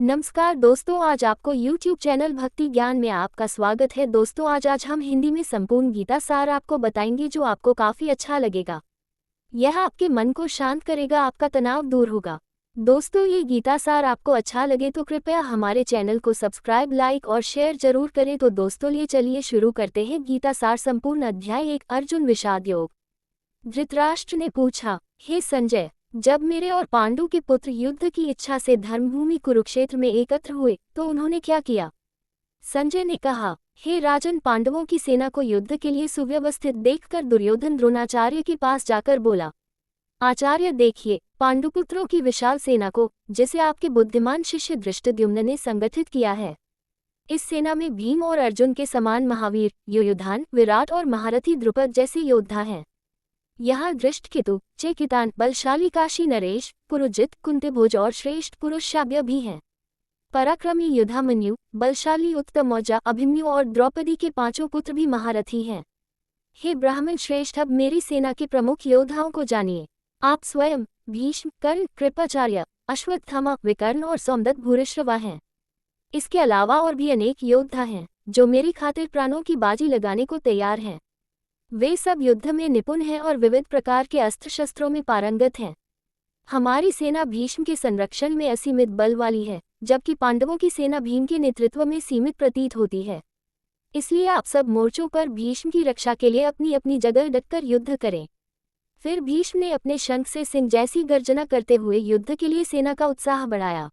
नमस्कार दोस्तों, आज आपको YouTube चैनल भक्ति ज्ञान में आपका स्वागत है। दोस्तों आज हम हिंदी में संपूर्ण गीता सार आपको बताएंगे जो आपको काफ़ी अच्छा लगेगा। यह आपके मन को शांत करेगा, आपका तनाव दूर होगा। दोस्तों ये गीता सार आपको अच्छा लगे तो कृपया हमारे चैनल को सब्सक्राइब, लाइक और शेयर जरूर करें। तो दोस्तों ये चलिए शुरू करते हैं गीता सार संपूर्ण अध्याय 1 अर्जुन विषाद योग। धृतराष्ट्र ने पूछा, हे संजय, जब मेरे और पांडु के पुत्र युद्ध की इच्छा से धर्मभूमि कुरुक्षेत्र में एकत्र हुए तो उन्होंने क्या किया? संजय ने कहा, हे राजन, पांडवों की सेना को युद्ध के लिए सुव्यवस्थित देखकर दुर्योधन द्रोणाचार्य के पास जाकर बोला, आचार्य देखिए, पांडुपुत्रों की विशाल सेना को, जिसे आपके बुद्धिमान शिष्य धृष्टद्युम्न ने संगठित किया है। इस सेना में भीम और अर्जुन के समान महावीर युयुधान, विराट और महारथी द्रुपद जैसे योद्धा हैं। यहाँ दृष्टकेतु, चेकितान, बलशाली काशी नरेश, पुरुजित, कुंतीभोज और श्रेष्ठ पुरुष शाव्य भी हैं। पराक्रमी युधामन्यु, बलशाली उत्तमौजा, अभिमन्यु और द्रौपदी के 5 पुत्र भी महारथी हैं। हे ब्राह्मण श्रेष्ठ, अब मेरी सेना के प्रमुख योद्धाओं को जानिए। आप स्वयं, भीष्म, कर्ण, कृपाचार्य, अश्वत्थामा, विकर्ण और सौमदत्त भूरिश्रवा हैं। इसके अलावा और भी अनेक योद्धा हैं जो मेरी खातिर प्राणों की बाजी लगाने को तैयार हैं। वे सब युद्ध में निपुण हैं और विविध प्रकार के अस्त्र शस्त्रों में पारंगत हैं। हमारी सेना भीष्म के संरक्षण में असीमित बल वाली है, जबकि पांडवों की सेना भीम के नेतृत्व में सीमित प्रतीत होती है। इसलिए आप सब मोर्चों पर भीष्म की रक्षा के लिए अपनी अपनी जगह डटकर युद्ध करें। फिर भीष्म ने अपने शंख से सिंह जैसी गर्जना करते हुए युद्ध के लिए सेना का उत्साह बढ़ाया।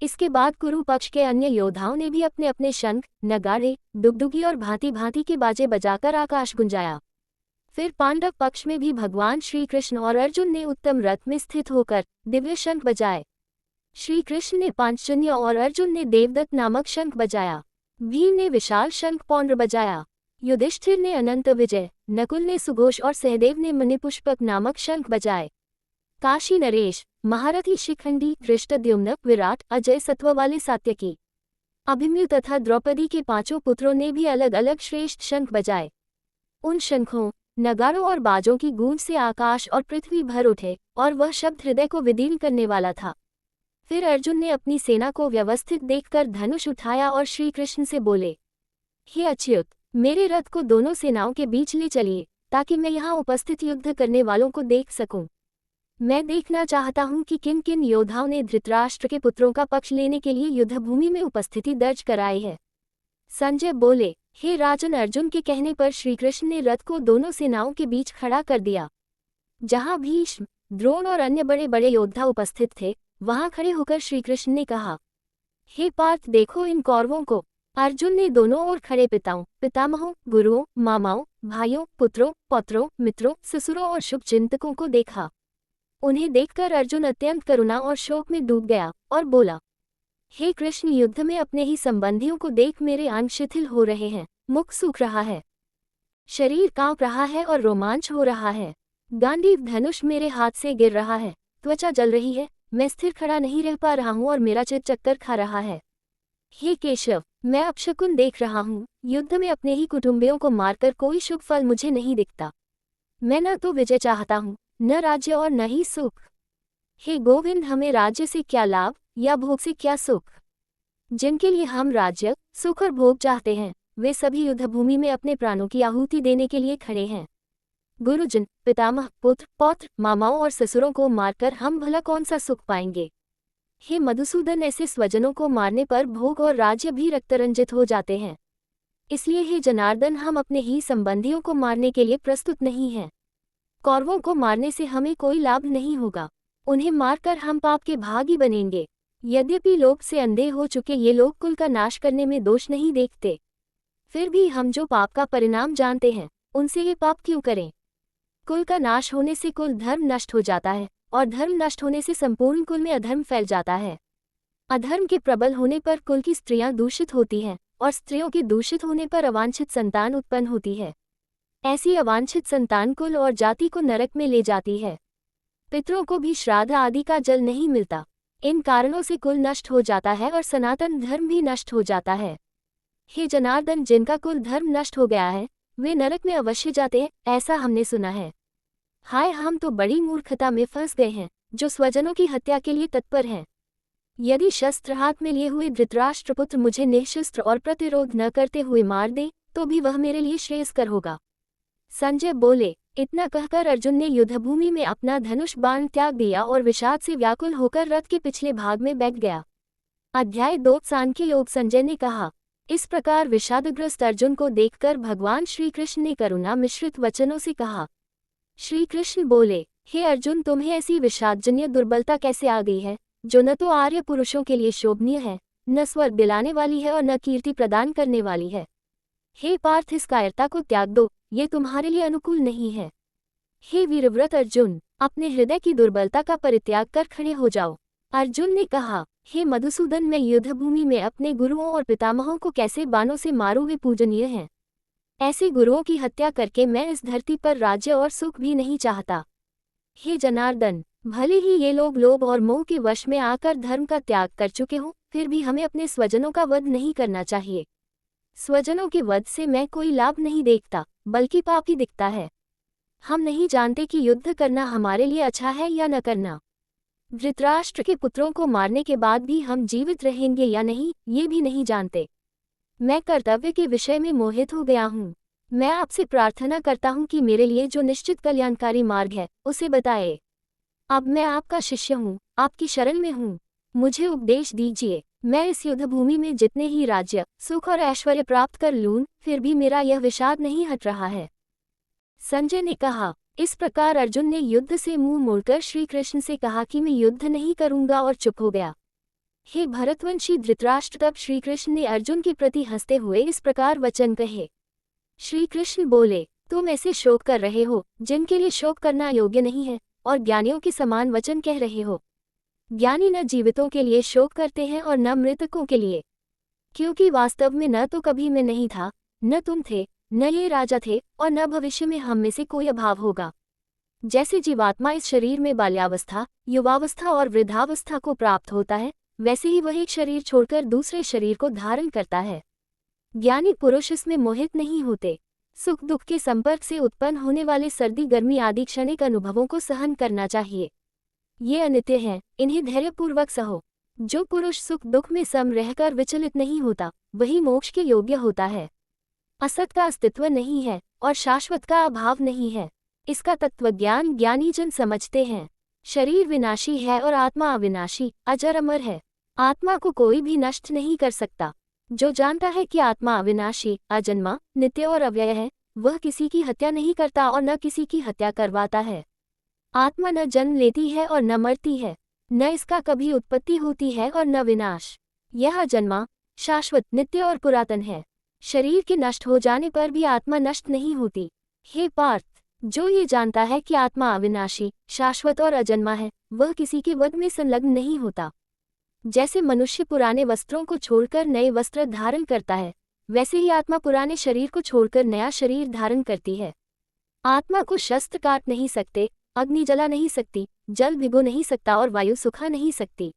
इसके बाद कुरु पक्ष के अन्य योद्धाओं ने भी अपने अपने शंख, नगाड़े, डुगडुगी और भांति भांति के बाजे बजाकर आकाश गुंजाया। फिर पांडव पक्ष में भी भगवान श्री कृष्ण और अर्जुन ने उत्तम रथ में स्थित होकर दिव्य शंख बजाए। श्री कृष्ण ने पांचजन्य और अर्जुन ने देवदत्त नामक शंख बजाया। भीम ने विशाल शंख पौंड्र बजाया। युधिष्ठिर ने अनंत विजय, नकुल ने सुघोष और सहदेव ने मणिपुष्पक नामक शंख बजाए। काशी नरेश, महारथी शिखंडी, धृष्टद्युम्न, विराट, अजय सत्व वाले सात्यकी, अभिमन्यु तथा द्रौपदी के 5 पुत्रों ने भी अलग अलग श्रेष्ठ शंख बजाए। उन शंखों, नगाड़ों और बाजों की गूंज से आकाश और पृथ्वी भर उठे और वह शब्द हृदय को विदीर्ण करने वाला था। फिर अर्जुन ने अपनी सेना को व्यवस्थित देखकर धनुष उठाया और श्री कृष्ण से बोले, हे अच्युत, मेरे रथ को दोनों सेनाओं के बीच ले चलिए ताकि मैं यहाँ उपस्थित युद्ध करने वालों को देख सकूं। मैं देखना चाहता हूं कि किन किन योद्धाओं ने धृतराष्ट्र के पुत्रों का पक्ष लेने के लिए युद्धभूमि में उपस्थिति दर्ज कराई है। संजय बोले, हे राजन, अर्जुन के कहने पर श्रीकृष्ण ने रथ को दोनों सेनाओं के बीच खड़ा कर दिया। जहां भीष्म, द्रोण और अन्य बड़े बड़े योद्धा उपस्थित थे, वहां खड़े होकर श्रीकृष्ण ने कहा, हे पार्थ, देखो इन कौरवों को। अर्जुन ने दोनों ओर खड़े पिताओं, पितामहों, गुरुओं, मामाओं, भाइयों, पुत्रों, पौत्रों, मित्रों, ससुरों और शुभचिंतकों को देखा। उन्हें देखकर अर्जुन अत्यंत करुणा और शोक में डूब गया और बोला, हे कृष्ण, युद्ध में अपने ही संबंधियों को देख मेरे अंग शिथिल हो रहे हैं, मुख सूख रहा है, शरीर कांप रहा है और रोमांच हो रहा है। गांडीव धनुष मेरे हाथ से गिर रहा है, त्वचा जल रही है, मैं स्थिर खड़ा नहीं रह पा रहा हूँ और मेरा चित्त चक्कर खा रहा है। हे केशव, मैं अपशकुन देख रहा हूँ, युद्ध में अपने ही कुटुंबियों को मारकर कोई शुभ फल मुझे नहीं दिखता। मैं न तो विजय चाहता हूँ, न राज्य और न ही सुख। हे गोविंद, हमें राज्य से क्या लाभ या भोग से क्या सुख? जिनके लिए हम राज्य, सुख और भोग चाहते हैं, वे सभी युद्धभूमि में अपने प्राणों की आहुति देने के लिए खड़े हैं। गुरुजन, पितामह, पुत्र, पौत्र, मामाओं और ससुरों को मारकर हम भला कौन सा सुख पाएंगे? हे मधुसूदन, ऐसे स्वजनों को मारने पर भोग और राज्य भी रक्तरंजित हो जाते हैं। इसलिए हे जनार्दन, हम अपने ही संबंधियों को मारने के लिए प्रस्तुत नहीं हैं। कौरवों को मारने से हमें कोई लाभ नहीं होगा, उन्हें मारकर हम पाप के भागी बनेंगे। यद्यपि लोभ से अंधे हो चुके ये लोग कुल का नाश करने में दोष नहीं देखते, फिर भी हम जो पाप का परिणाम जानते हैं, उनसे ये पाप क्यों करें? कुल का नाश होने से कुल धर्म नष्ट हो जाता है और धर्म नष्ट होने से संपूर्ण कुल में अधर्म फैल जाता है। अधर्म के प्रबल होने पर कुल की स्त्रियां दूषित होती हैं और स्त्रियों के दूषित होने पर अवांछित संतान उत्पन्न होती है। ऐसी अवांछित संतान कुल और जाति को नरक में ले जाती है। पितरों को भी श्राद्ध आदि का जल नहीं मिलता। इन कारणों से कुल नष्ट हो जाता है और सनातन धर्म भी नष्ट हो जाता है। हे जनार्दन, जिनका कुल धर्म नष्ट हो गया है, वे नरक में अवश्य जाते हैं, ऐसा हमने सुना है। हाय, हम तो बड़ी मूर्खता में फंस गए हैं, जो स्वजनों की हत्या के लिए तत्पर हैं। यदि शस्त्र हाथ में लिए हुए धृतराष्ट्रपुत्र मुझे निःशस्त्र और प्रतिरोध न करते हुए मार दे तो भी वह मेरे लिए श्रेयस्कर होगा। संजय बोले। इतना कहकर अर्जुन ने युद्धभूमि में अपना धनुष बाण त्याग दिया और विषाद से व्याकुल होकर रथ के पिछले भाग में बैठ गया। अध्याय 2 सांख्य योग। संजय ने कहा। इस प्रकार विषादग्रस्त अर्जुन को देखकर भगवान श्री कृष्ण ने करुणा मिश्रित वचनों से कहा। श्री कृष्ण बोले, हे अर्जुन, तुम्हें ऐसी विषादजन्य दुर्बलता कैसे आ गई है, जो न तो आर्य पुरुषों के लिए शोभनीय है, न स्वर्ग दिलाने वाली है और न कीर्ति प्रदान करने वाली है। हे पार्थ, इस कायरता को त्याग दो, ये तुम्हारे लिए अनुकूल नहीं है। हे वीरव्रत अर्जुन, अपने हृदय की दुर्बलता का परित्याग कर खड़े हो जाओ। अर्जुन ने कहा, हे मधुसूदन, मैं युद्धभूमि में अपने गुरुओं और पितामहों को कैसे बाणों से मारूं, वे पूजनीय हैं। ऐसे गुरुओं की हत्या करके मैं इस धरती पर राज्य और सुख भी नहीं चाहता। हे जनार्दन, भले ही ये लोग लोभ और मोह के वश में आकर धर्म का त्याग कर चुके हों, फिर भी हमें अपने स्वजनों का वध नहीं करना चाहिए। स्वजनों के वध से मैं कोई लाभ नहीं देखता, बल्कि पाप ही दिखता है। हम नहीं जानते कि युद्ध करना हमारे लिए अच्छा है या न करना। धृतराष्ट्र के पुत्रों को मारने के बाद भी हम जीवित रहेंगे या नहीं, ये भी नहीं जानते। मैं कर्तव्य के विषय में मोहित हो गया हूँ। मैं आपसे प्रार्थना करता हूँ कि मेरे लिए जो निश्चित कल्याणकारी मार्ग है, उसे बताए। अब मैं आपका शिष्य हूँ, आपकी शरण में हूँ। मुझे उपदेश दीजिए। मैं इस युद्धभूमि में जितने ही राज्य, सुख और ऐश्वर्य प्राप्त कर लूँ, फिर भी मेरा यह विषाद नहीं हट रहा है। संजय ने कहा। इस प्रकार अर्जुन ने युद्ध से मुंह मोड़कर श्री कृष्ण से कहा कि मैं युद्ध नहीं करूंगा, और चुप हो गया। हे भरतवंशी धृतराष्ट्र, तब श्री कृष्ण ने अर्जुन के प्रति हंसते हुए इस प्रकार वचन कहे। श्री कृष्ण बोले, तुम ऐसे शोक कर रहे हो जिनके लिए शोक करना योग्य नहीं है, और ज्ञानियों के समान वचन कह रहे हो। ज्ञानी न जीवितों के लिए शोक करते हैं और न मृतकों के लिए, क्योंकि वास्तव में न तो कभी मैं नहीं था, न तुम थे, न ये राजा थे, और न भविष्य में हम में से कोई अभाव होगा। जैसे जीवात्मा इस शरीर में बाल्यावस्था, युवावस्था और वृद्धावस्था को प्राप्त होता है, वैसे ही वह एक शरीर छोड़कर दूसरे शरीर को धारण करता है। ज्ञानी पुरुष इसमें मोहित नहीं होते। सुख दुख के संपर्क से उत्पन्न होने वाले सर्दी गर्मी आदि क्षणिक अनुभवों को सहन करना चाहिए। ये अनित्य हैं, इन्हें धैर्यपूर्वक सहो। जो पुरुष सुख दुख में सम रहकर विचलित नहीं होता, वही मोक्ष के योग्य होता है। असत का अस्तित्व नहीं है और शाश्वत का अभाव नहीं है। इसका तत्वज्ञान ज्ञानी जन समझते हैं। शरीर विनाशी है और आत्मा अविनाशी, अजर अमर है। आत्मा को कोई भी नष्ट नहीं कर सकता। जो जानता है कि आत्मा अविनाशी, अजन्मा, नित्य और अव्यय है, वह किसी की हत्या नहीं करता और न किसी की हत्या करवाता है। आत्मा न जन्म लेती है और न मरती है, न इसका कभी उत्पत्ति होती है और न विनाश। यह अजन्मा, शाश्वत, नित्य और पुरातन है। शरीर के नष्ट हो जाने पर भी आत्मा नष्ट नहीं होती। हे पार्थ, जो ये जानता है कि आत्मा अविनाशी, शाश्वत और अजन्मा है, वह किसी के वध में संलग्न नहीं होता। जैसे मनुष्य पुराने वस्त्रों को छोड़कर नए वस्त्र धारण करता है, वैसे ही आत्मा पुराने शरीर को छोड़कर नया शरीर धारण करती है। आत्मा को शस्त्र काट नहीं सकते, अग्नि जला नहीं सकती, जल भिगो नहीं सकता और वायु सुखा नहीं सकती।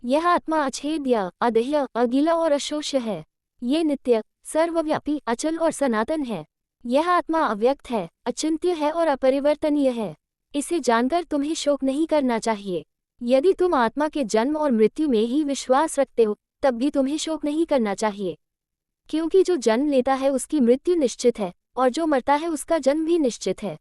यह आत्मा अछेद्य, अदेह्य, अगिला और अशोष्य है। ये नित्य, सर्वव्यापी, अचल और सनातन है। यह आत्मा अव्यक्त है, अचिंत्य है और अपरिवर्तनीय है। इसे जानकर तुम्हें शोक नहीं करना चाहिए। यदि तुम आत्मा के जन्म और मृत्यु में ही विश्वास रखते हो, तब भी तुम्हें शोक नहीं करना चाहिए, क्योंकि जो जन्म लेता है उसकी मृत्यु निश्चित है, और जो मरता है उसका जन्म भी निश्चित है।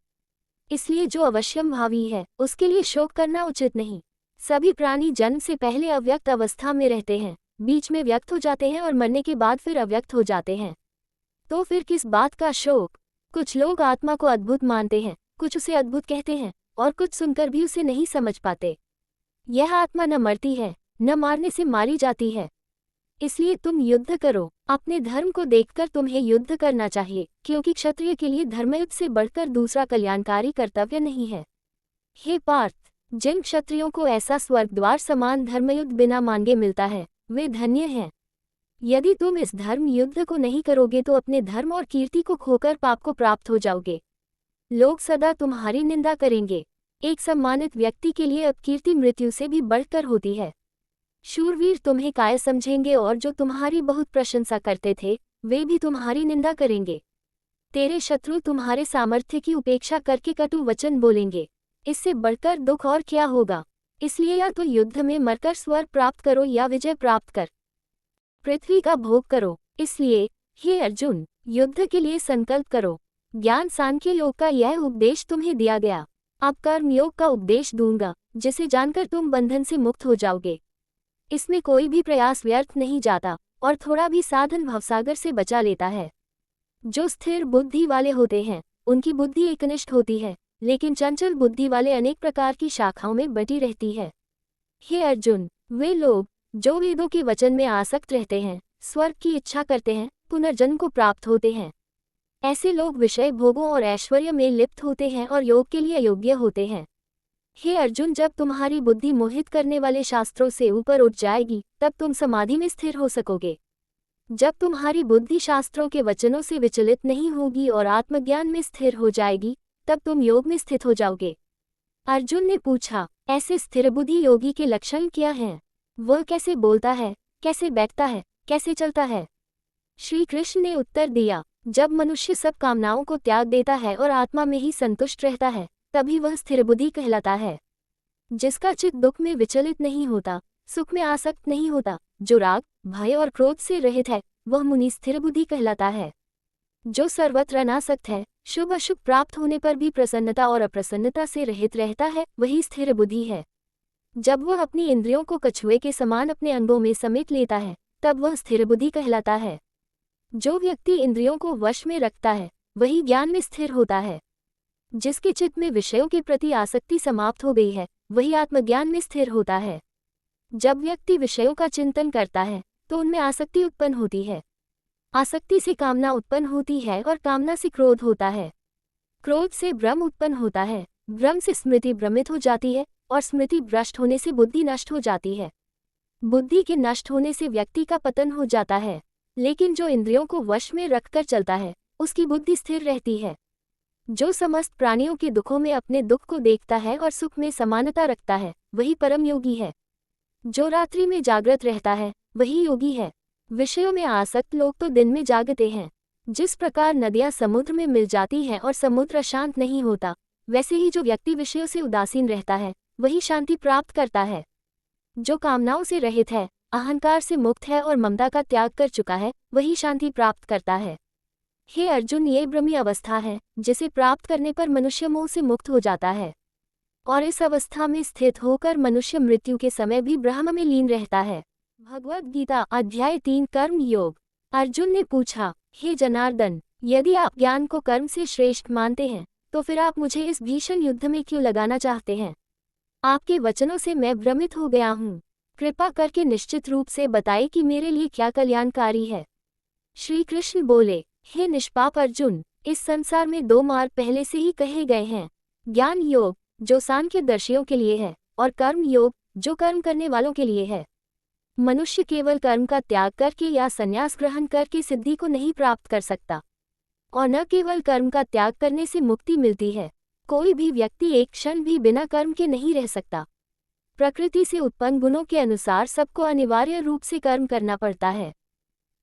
इसलिए जो अवश्यंभावी है, उसके लिए शोक करना उचित नहीं। सभी प्राणी जन्म से पहले अव्यक्त अवस्था में रहते हैं, बीच में व्यक्त हो जाते हैं और मरने के बाद फिर अव्यक्त हो जाते हैं। तो फिर किस बात का शोक? कुछ लोग आत्मा को अद्भुत मानते हैं, कुछ उसे अद्भुत कहते हैं, और कुछ सुनकर भी उसे नहीं समझ पाते। यह आत्मा न मरती है, न मारने से मारी जाती है। इसलिए तुम युद्ध करो। अपने धर्म को देखकर तुम्हें युद्ध करना चाहिए, क्योंकि क्षत्रिय के लिए धर्मयुद्ध से बढ़कर दूसरा कल्याणकारी कर्तव्य नहीं है। हे पार्थ, जिन क्षत्रियों को ऐसा स्वर्गद्वार समान धर्मयुद्ध बिना मांगे मिलता है, वे धन्य हैं। यदि तुम इस धर्म युद्ध को नहीं करोगे तो अपने धर्म और कीर्ति को खोकर पाप को प्राप्त हो जाओगे। लोग सदा तुम्हारी निंदा करेंगे। एक सम्मानित व्यक्ति के लिए अपकीर्ति मृत्यु से भी बढ़कर होती है। शूरवीर तुम्हें काय समझेंगे और जो तुम्हारी बहुत प्रशंसा करते थे, वे भी तुम्हारी निंदा करेंगे। तेरे शत्रु तुम्हारे सामर्थ्य की उपेक्षा करके कटु वचन बोलेंगे। इससे बढ़कर दुख और क्या होगा। इसलिए या तो युद्ध में मरकर स्वर्ग प्राप्त करो या विजय प्राप्त कर पृथ्वी का भोग करो। इसलिए हे अर्जुन, युद्ध के लिए संकल्प करो। ज्ञान सांख्य योग का यह उपदेश तुम्हें दिया गया। अब कर्म योग का उपदेश दूंगा, जिसे जानकर तुम बंधन से मुक्त हो जाओगे। इसमें कोई भी प्रयास व्यर्थ नहीं जाता और थोड़ा भी साधन भवसागर से बचा लेता है। जो स्थिर बुद्धि वाले होते हैं उनकी बुद्धि एकनिष्ठ होती है, लेकिन चंचल बुद्धि वाले अनेक प्रकार की शाखाओं में बटी रहती है। हे अर्जुन, वे लोग जो वेदों के वचन में आसक्त रहते हैं, स्वर्ग की इच्छा करते हैं, पुनर्जन्म को प्राप्त होते हैं, ऐसे लोग विषय भोगों और ऐश्वर्य में लिप्त होते हैं और योग के लिए योग्य होते हैं। हे अर्जुन, जब तुम्हारी बुद्धि मोहित करने वाले शास्त्रों से ऊपर उठ जाएगी, तब तुम समाधि में स्थिर हो सकोगे। जब तुम्हारी बुद्धि शास्त्रों के वचनों से विचलित नहीं होगी और आत्मज्ञान में स्थिर हो जाएगी, तब तुम योग में स्थित हो जाओगे। अर्जुन ने पूछा, ऐसे स्थिर बुद्धि योगी के लक्षण क्या हैं? वह कैसे बोलता है, कैसे बैठता है, कैसे चलता है? श्री कृष्ण ने उत्तर दिया, जब मनुष्य सब कामनाओं को त्याग देता है और आत्मा में ही संतुष्ट रहता है, तभी वह स्थिर बुद्धि कहलाता है। जिसका चित्त दुख में विचलित नहीं होता, सुख में आसक्त नहीं होता, जो राग, भय और क्रोध से रहित है, वह मुनि स्थिर बुद्धि कहलाता है। जो सर्वत्र अनासक्त है, शुभ अशुभ प्राप्त होने पर भी प्रसन्नता और अप्रसन्नता से रहित रहता है, वही स्थिर बुद्धि है। जब वह अपनी इंद्रियों को कछुए के समान अपने अंगों में समेट लेता है, तब वह स्थिर बुद्धि कहलाता है। जो व्यक्ति इंद्रियों को वश में रखता है, वही ज्ञान में स्थिर होता है। जिसके चित्त में विषयों के प्रति आसक्ति समाप्त हो गई है, वही आत्मज्ञान में स्थिर होता है। जब व्यक्ति विषयों का चिंतन करता है, तो उनमें आसक्ति उत्पन्न होती है। आसक्ति से कामना उत्पन्न होती है और कामना से क्रोध होता है। क्रोध से भ्रम उत्पन्न होता है, भ्रम से स्मृति भ्रमित हो जाती है और स्मृति भ्रष्ट होने से बुद्धि नष्ट हो जाती है। बुद्धि के नष्ट होने से व्यक्ति का पतन हो जाता है। लेकिन जो इंद्रियों को वश में रखकर चलता है, उसकी बुद्धि स्थिर रहती है। जो समस्त प्राणियों के दुखों में अपने दुख को देखता है और सुख में समानता रखता है, वही परम योगी है। जो रात्रि में जागृत रहता है, वही योगी है। विषयों में आसक्त लोग तो दिन में जागते हैं। जिस प्रकार नदियां समुद्र में मिल जाती हैं और समुद्र अशांत नहीं होता, वैसे ही जो व्यक्ति विषयों से उदासीन रहता है, वही शांति प्राप्त करता है। जो कामनाओं से रहित है, अहंकार से मुक्त है और ममता का त्याग कर चुका है, वही शांति प्राप्त करता है। हे अर्जुन, ये ब्रह्मी अवस्था है, जिसे प्राप्त करने पर मनुष्य मोह से मुक्त हो जाता है, और इस अवस्था में स्थित होकर मनुष्य मृत्यु के समय भी ब्रह्म में लीन रहता है। भगवद गीता अध्याय 3 कर्म योग। अर्जुन ने पूछा, हे जनार्दन, यदि आप ज्ञान को कर्म से श्रेष्ठ मानते हैं, तो फिर आप मुझे इस भीषण युद्ध में क्यों लगाना चाहते हैं? आपके वचनों से मैं भ्रमित हो गया हूँ। कृपा करके निश्चित रूप से बताइए कि मेरे लिए क्या कल्याणकारी है। श्री कृष्ण बोले, हे निष्पाप अर्जुन, इस संसार में 2 मार्ग पहले से ही कहे गए हैं। ज्ञान योग, जो सांख्यदर्शियों के लिए है, और कर्म योग, जो कर्म करने वालों के लिए है। मनुष्य केवल कर्म का त्याग करके या संन्यास ग्रहण करके सिद्धि को नहीं प्राप्त कर सकता, और न केवल कर्म का त्याग करने से मुक्ति मिलती है। कोई भी व्यक्ति एक क्षण भी बिना कर्म के नहीं रह सकता। प्रकृति से उत्पन्न गुणों के अनुसार सबको अनिवार्य रूप से कर्म करना पड़ता है।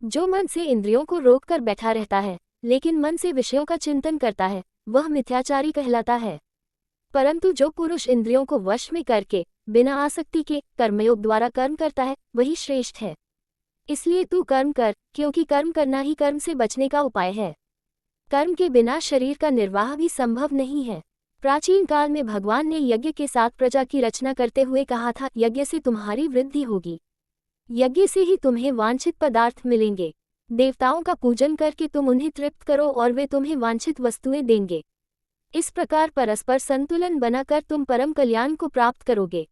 जो मन से इंद्रियों को रोककर बैठा रहता है, लेकिन मन से विषयों का चिंतन करता है, वह मिथ्याचारी कहलाता है। परंतु जो पुरुष इंद्रियों को वश में करके बिना आसक्ति के कर्मयोग द्वारा कर्म करता है, वही श्रेष्ठ है। इसलिए तू कर्म कर, क्योंकि कर्म करना ही कर्म से बचने का उपाय है। कर्म के बिना शरीर का निर्वाह भी संभव नहीं है। प्राचीन काल में भगवान ने यज्ञ के साथ प्रजा की रचना करते हुए कहा था, यज्ञ से तुम्हारी वृद्धि होगी, यज्ञ से ही तुम्हें वांछित पदार्थ मिलेंगे। देवताओं का पूजन करके तुम उन्हें तृप्त करो और वे तुम्हें वांछित वस्तुएं देंगे। इस प्रकार परस्पर संतुलन बनाकर तुम परम कल्याण को प्राप्त करोगे।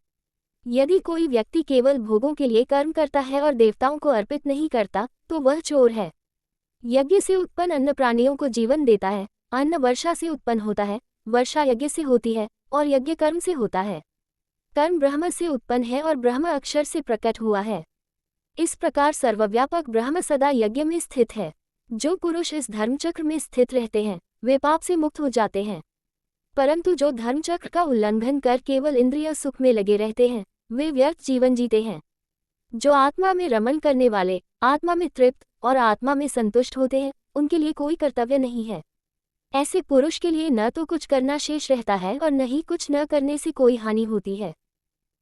यदि कोई व्यक्ति केवल भोगों के लिए कर्म करता है और देवताओं को अर्पित नहीं करता, तो वह चोर है। यज्ञ से उत्पन्न अन्न प्राणियों को जीवन देता है। अन्न वर्षा से उत्पन्न होता है, वर्षा यज्ञ से होती है, और यज्ञ कर्म से होता है। कर्म ब्रह्म से उत्पन्न है और ब्रह्म अक्षर से प्रकट हुआ है। इस प्रकार सर्वव्यापक ब्रह्म सदा यज्ञ में स्थित है। जो पुरुष इस धर्मचक्र में स्थित रहते हैं, वे पाप से मुक्त हो जाते हैं। परंतु जो धर्मचक्र का उल्लंघन कर केवल इंद्रिय सुख में लगे रहते हैं, वे व्यर्थ जीवन जीते हैं। जो आत्मा में रमण करने वाले, आत्मा में तृप्त और आत्मा में संतुष्ट होते हैं, उनके लिए कोई कर्तव्य नहीं है। ऐसे पुरुष के लिए न तो कुछ करना शेष रहता है और न ही कुछ न करने से कोई हानि होती है।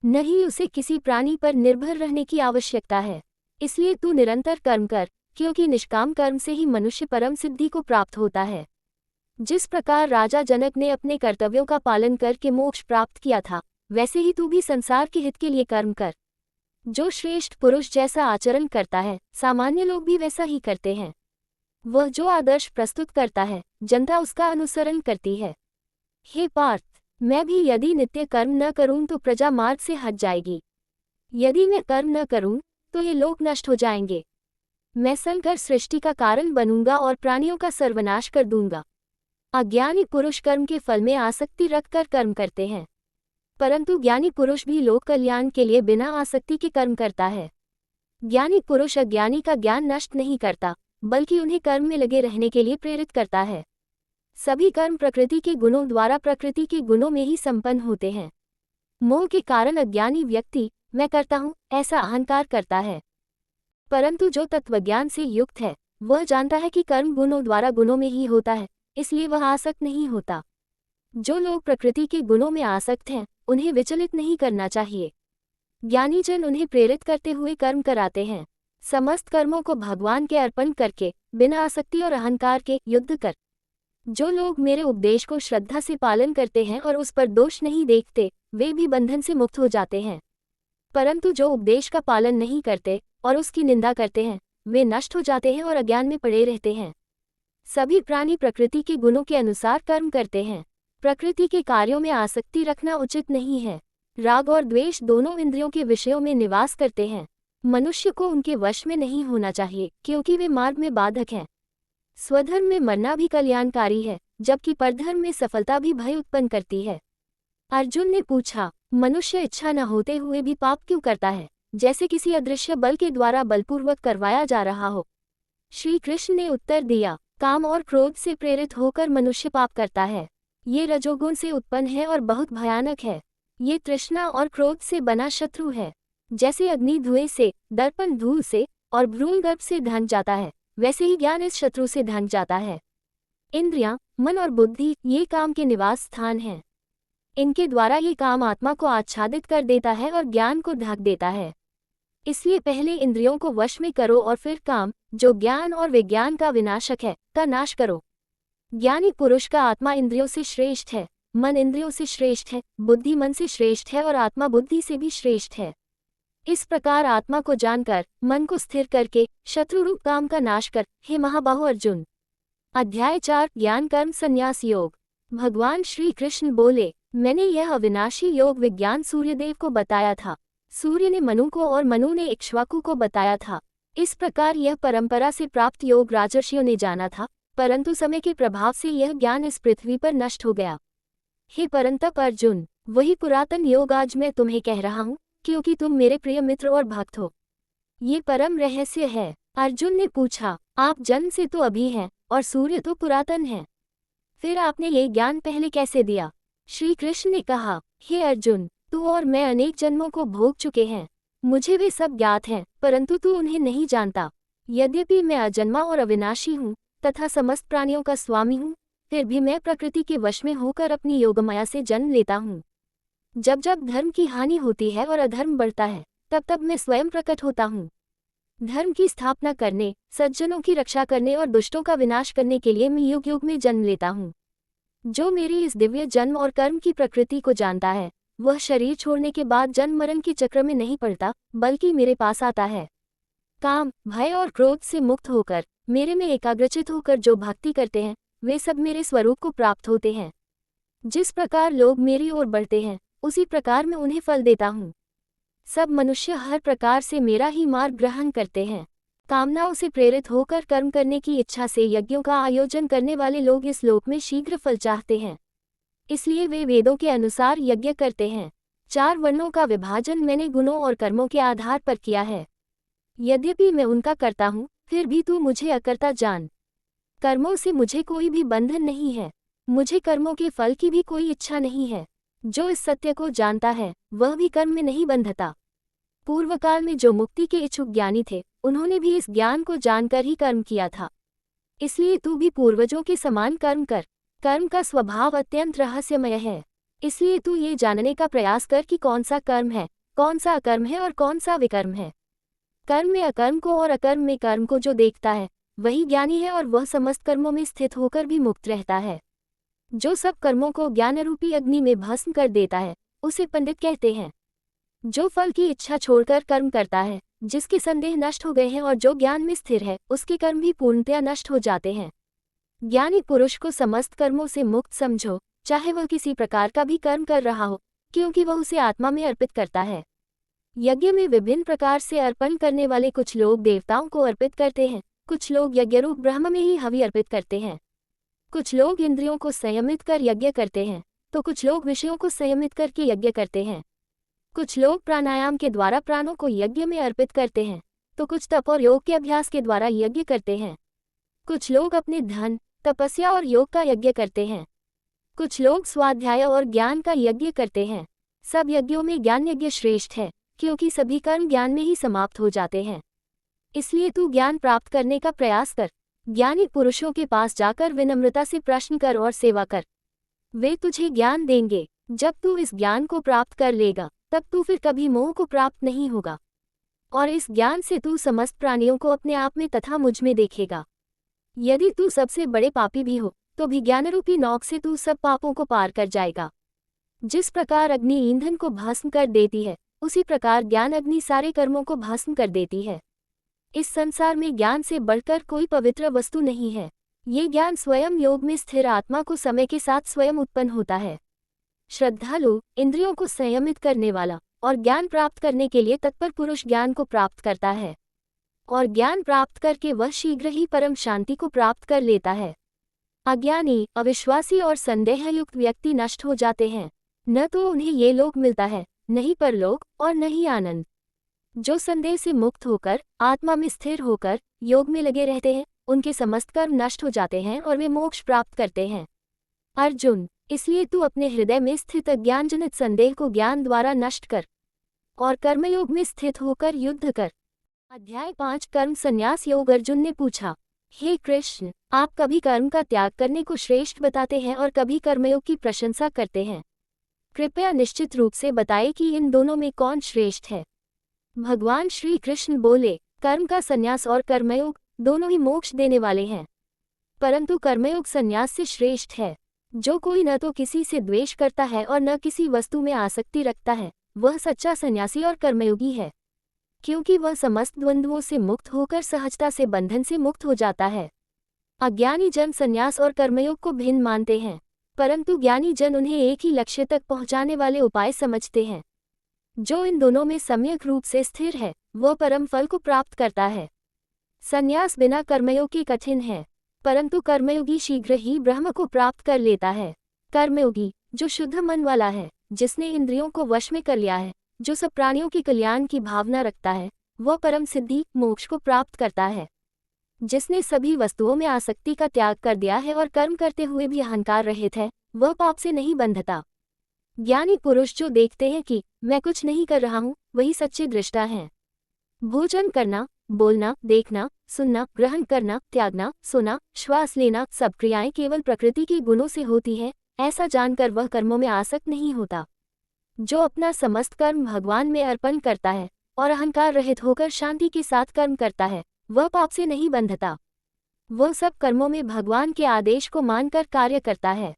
न ही उसे किसी प्राणी पर निर्भर रहने की आवश्यकता है। इसलिए तू निरंतर कर्म कर, क्योंकि निष्काम कर्म से ही मनुष्य परम सिद्धि को प्राप्त होता है। जिस प्रकार राजा जनक ने अपने कर्तव्यों का पालन करके मोक्ष प्राप्त किया था, वैसे ही तू भी संसार के हित के लिए कर्म कर। जो श्रेष्ठ पुरुष जैसा आचरण करता है, सामान्य लोग भी वैसा ही करते हैं। वह जो आदर्श प्रस्तुत करता है, जनता उसका अनुसरण करती है। हे पार्थ, मैं भी यदि नित्य कर्म न करूं तो प्रजा मार्ग से हट जाएगी। यदि मैं कर्म न करूं तो ये लोग नष्ट हो जाएंगे। मैं संकर सृष्टि का कारण बनूंगा और प्राणियों का सर्वनाश कर दूंगा। अज्ञानी पुरुष कर्म के फल में आसक्ति रखकर कर्म करते हैं, परंतु ज्ञानी पुरुष भी लोक कल्याण के लिए बिना आसक्ति के कर्म करता है। ज्ञानी पुरुष अज्ञानी का ज्ञान नष्ट नहीं करता, बल्कि उन्हें कर्म में लगे रहने के लिए प्रेरित करता है। सभी कर्म प्रकृति के गुणों द्वारा प्रकृति के गुणों में ही संपन्न होते हैं। मोह के कारण अज्ञानी व्यक्ति मैं करता हूँ ऐसा अहंकार करता है, परंतु जो तत्वज्ञान से युक्त है वह जानता है कि कर्म गुणों द्वारा गुणों में ही होता है, इसलिए वह आसक्त नहीं होता। जो लोग प्रकृति के गुणों में आसक्त हैं, उन्हें विचलित नहीं करना चाहिए। ज्ञानी जन उन्हें प्रेरित करते हुए कर्म कराते हैं। समस्त कर्मों को भगवान के अर्पण करके बिना आसक्ति और अहंकार के युद्ध कर। जो लोग मेरे उपदेश को श्रद्धा से पालन करते हैं और उस पर दोष नहीं देखते, वे भी बंधन से मुक्त हो जाते हैं। परंतु जो उपदेश का पालन नहीं करते और उसकी निंदा करते हैं, वे नष्ट हो जाते हैं और अज्ञान में पड़े रहते हैं। सभी प्राणी प्रकृति के गुणों के अनुसार कर्म करते हैं। प्रकृति के कार्यों में आसक्ति रखना उचित नहीं है। राग और द्वेष दोनों इंद्रियों के विषयों में निवास करते हैं। मनुष्य को उनके वश में नहीं होना चाहिए, क्योंकि वे मार्ग में बाधक हैं। स्वधर्म में मरना भी कल्याणकारी है, जबकि परधर्म में सफलता भी भय उत्पन्न करती है। अर्जुन ने पूछा, मनुष्य इच्छा न होते हुए भी पाप क्यों करता है, जैसे किसी अदृश्य बल के द्वारा बलपूर्वक करवाया जा रहा हो। श्री कृष्ण ने उत्तर दिया, काम और क्रोध से प्रेरित होकर मनुष्य पाप करता है। ये रजोगुण से उत्पन्न है और बहुत भयानक है। ये तृष्णा और क्रोध से बना शत्रु है। जैसे अग्नि धुएं से, दर्पण धूल से और भ्रूण गर्भ से ढंक जाता है, वैसे ही ज्ञान इस शत्रु से ढंक जाता है। इंद्रियां, मन और बुद्धि ये काम के निवास स्थान हैं। इनके द्वारा ये काम आत्मा को आच्छादित कर देता है और ज्ञान को ढक देता है। इसलिए पहले इंद्रियों को वश में करो और फिर काम, जो ज्ञान और विज्ञान का विनाशक है, का नाश करो। ज्ञानी पुरुष का आत्मा इंद्रियों से श्रेष्ठ है, मन इंद्रियों से श्रेष्ठ है, बुद्धि मन से श्रेष्ठ है और आत्मा बुद्धि से भी श्रेष्ठ है। इस प्रकार आत्मा को जानकर, मन को स्थिर करके शत्रु रूप काम का नाश कर, हे महाबाहु अर्जुन। अध्याय 4 ज्ञान कर्म संन्यास योग। भगवान श्री कृष्ण बोले, मैंने यह अविनाशी योग विज्ञान सूर्यदेव को बताया था। सूर्य ने मनु को और मनु ने इक्ष्वाकु को बताया था। इस प्रकार यह परंपरा से प्राप्त योग राजर्षियों ने जाना था, परंतु समय के प्रभाव से यह ज्ञान इस पृथ्वी पर नष्ट हो गया। हे परंतप अर्जुन, वही पुरातन योग आज मैं तुम्हें कह रहा हूँ, क्योंकि तुम मेरे प्रिय मित्र और भक्त हो। ये परम रहस्य है। अर्जुन ने पूछा, आप जन्म से तो अभी हैं और सूर्य तो पुरातन है, फिर आपने ये ज्ञान पहले कैसे दिया? श्री कृष्ण ने कहा, हे अर्जुन, तू और मैं अनेक जन्मों को भोग चुके हैं। मुझे वे सब ज्ञात हैं, परंतु तू उन्हें नहीं जानता। यद्यपि मैं अजन्मा और अविनाशी हूँ तथा समस्त प्राणियों का स्वामी हूँ, फिर भी मैं प्रकृति के वश में होकर अपनी योगमाया से जन्म लेता हूँ। जब जब धर्म की हानि होती है और अधर्म बढ़ता है, तब तब मैं स्वयं प्रकट होता हूँ। धर्म की स्थापना करने, सज्जनों की रक्षा करने और दुष्टों का विनाश करने के लिए मैं युग युग में जन्म लेता हूँ। जो मेरी इस दिव्य जन्म और कर्म की प्रकृति को जानता है, वह शरीर छोड़ने के बाद जन्म मरण के चक्र में नहीं पड़ता, बल्कि मेरे पास आता है। काम, भय और क्रोध से मुक्त होकर, मेरे में एकाग्रचित होकर जो भक्ति करते हैं, वे सब मेरे स्वरूप को प्राप्त होते हैं। जिस प्रकार लोग मेरी ओर बढ़ते हैं, उसी प्रकार मैं उन्हें फल देता हूँ। सब मनुष्य हर प्रकार से मेरा ही मार्ग ग्रहण करते हैं। कामनाओं से प्रेरित होकर कर्म करने की इच्छा से यज्ञों का आयोजन करने वाले लोग इस लोक में शीघ्र फल चाहते हैं, इसलिए वे वेदों के अनुसार यज्ञ करते हैं। 4 वर्णों का विभाजन मैंने गुणों और कर्मों के आधार पर किया है। यद्यपि मैं उनका करता हूँ, फिर भी तू मुझे अकर्ता जान। कर्मों से मुझे कोई भी बंधन नहीं है, मुझे कर्मों के फल की भी कोई इच्छा नहीं है। जो इस सत्य को जानता है, वह भी कर्म में नहीं बंधता। पूर्व काल में जो मुक्ति के इच्छुक ज्ञानी थे, उन्होंने भी इस ज्ञान को जानकर ही कर्म किया था। इसलिए तू भी पूर्वजों के समान कर्म कर। कर्म का स्वभाव अत्यंत रहस्यमय है। इसलिए तू ये जानने का प्रयास कर कि कौन सा कर्म है, कौन सा अकर्म है और कौन सा विकर्म है। कर्म में अकर्म को और अकर्म में कर्म को जो देखता है वही ज्ञानी है, और वह समस्त कर्मों में स्थित होकर भी मुक्त रहता है। जो सब कर्मों को ज्ञान रूपी अग्नि में भस्म कर देता है उसे पंडित कहते हैं। जो फल की इच्छा छोड़कर कर्म करता है, जिसके संदेह नष्ट हो गए हैं और जो ज्ञान में स्थिर है, उसके कर्म भी पूर्णतया नष्ट हो जाते हैं। ज्ञानी पुरुष को समस्त कर्मों से मुक्त समझो, चाहे वह किसी प्रकार का भी कर्म कर रहा हो, क्योंकि वह उसे आत्मा में अर्पित करता है। यज्ञ में विभिन्न प्रकार से अर्पण करने वाले कुछ लोग देवताओं को अर्पित करते हैं, कुछ लोग यज्ञरूप ब्रह्म में ही हवि अर्पित करते हैं, कुछ लोग इंद्रियों को संयमित कर यज्ञ करते हैं, तो कुछ लोग विषयों को संयमित करके यज्ञ करते हैं, कुछ लोग प्राणायाम के द्वारा प्राणों को यज्ञ में अर्पित करते हैं, तो कुछ तप और योग के अभ्यास के द्वारा यज्ञ करते हैं, कुछ लोग अपने धन, तपस्या और योग का यज्ञ करते हैं, कुछ लोग स्वाध्याय और ज्ञान का यज्ञ करते हैं। सब यज्ञों में ज्ञान यज्ञ श्रेष्ठ है, क्योंकि सभी कर्म ज्ञान में ही समाप्त हो जाते हैं। इसलिए तू ज्ञान प्राप्त करने का प्रयास कर। ज्ञानी पुरुषों के पास जाकर विनम्रता से प्रश्न कर और सेवा कर, वे तुझे ज्ञान देंगे। जब तू इस ज्ञान को प्राप्त कर लेगा तब तू फिर कभी मोह को प्राप्त नहीं होगा, और इस ज्ञान से तू समस्त प्राणियों को अपने आप में तथा मुझ में देखेगा। यदि तू सबसे बड़े पापी भी हो तो भी ज्ञानरूपी नौक से तू सब पापों को पार कर जाएगा। जिस प्रकार अग्नि ईंधन को भस्म कर देती है, उसी प्रकार ज्ञान अग्नि सारे कर्मों को भस्म कर देती है। इस संसार में ज्ञान से बढ़कर कोई पवित्र वस्तु नहीं है। ये ज्ञान स्वयं योग में स्थिर आत्मा को समय के साथ स्वयं उत्पन्न होता है। श्रद्धालु, इंद्रियों को संयमित करने वाला और ज्ञान प्राप्त करने के लिए तत्पर पुरुष ज्ञान को प्राप्त करता है, और ज्ञान प्राप्त करके वह शीघ्र ही परम शांति को प्राप्त कर लेता है। अज्ञानी, अविश्वासी और संदेहयुक्त व्यक्ति नष्ट हो जाते हैं। न तो उन्हें ये लोक मिलता है, नहीं परलोक और न ही आनंद। जो संदेह से मुक्त होकर आत्मा में स्थिर होकर योग में लगे रहते हैं, उनके समस्त कर्म नष्ट हो जाते हैं और वे मोक्ष प्राप्त करते हैं। अर्जुन, इसलिए तू अपने हृदय में स्थित अज्ञानजनित संदेह को ज्ञान द्वारा नष्ट कर और कर्मयोग में स्थित होकर युद्ध कर। अध्याय 5 कर्म संन्यास योग। अर्जुन ने पूछा, हे कृष्ण, आप कभी कर्म का त्याग करने को श्रेष्ठ बताते हैं और कभी कर्मयोग की प्रशंसा करते हैं। कृपया निश्चित रूप से बताएं कि इन दोनों में कौन श्रेष्ठ है। भगवान श्री कृष्ण बोले, कर्म का संन्यास और कर्मयोग दोनों ही मोक्ष देने वाले हैं, परंतु कर्मयोग संन्यास से श्रेष्ठ है। जो कोई न तो किसी से द्वेष करता है और न किसी वस्तु में आसक्ति रखता है, वह सच्चा सन्यासी और कर्मयोगी है, क्योंकि वह समस्त द्वंद्वों से मुक्त होकर सहजता से बंधन से मुक्त हो जाता है। अज्ञानी जन संन्यास और कर्मयोग को भिन्न मानते हैं, परंतु ज्ञानी जन उन्हें एक ही लक्ष्य तक पहुंचाने वाले उपाय समझते हैं। जो इन दोनों में सम्यक रूप से स्थिर है, वह परम फल को प्राप्त करता है। संन्यास बिना कर्मयोग के कठिन है, परंतु कर्मयोगी शीघ्र ही ब्रह्म को प्राप्त कर लेता है। कर्मयोगी, जो शुद्ध मन वाला है, जिसने इंद्रियों को वश में कर लिया है, जो सब प्राणियों के कल्याण की भावना रखता है, वह परम सिद्धि मोक्ष को प्राप्त करता है। जिसने सभी वस्तुओं में आसक्ति का त्याग कर दिया है और कर्म करते हुए भी अहंकार रहित है, वह पाप से नहीं बंधता। ज्ञानी पुरुष जो देखते हैं कि मैं कुछ नहीं कर रहा हूँ, वही सच्चे दृष्टा हैं। भोजन करना, बोलना, देखना, सुनना, ग्रहण करना, त्यागना, सोना, श्वास लेना, सब क्रियाएं केवल प्रकृति के गुणों से होती हैं, ऐसा जानकर वह कर्मों में आसक्त नहीं होता। जो अपना समस्त कर्म भगवान में अर्पण करता है और अहंकार रहित होकर शांति के साथ कर्म करता है, वह पाप से नहीं बंधता। वह सब कर्मों में भगवान के आदेश को मानकर कार्य करता है,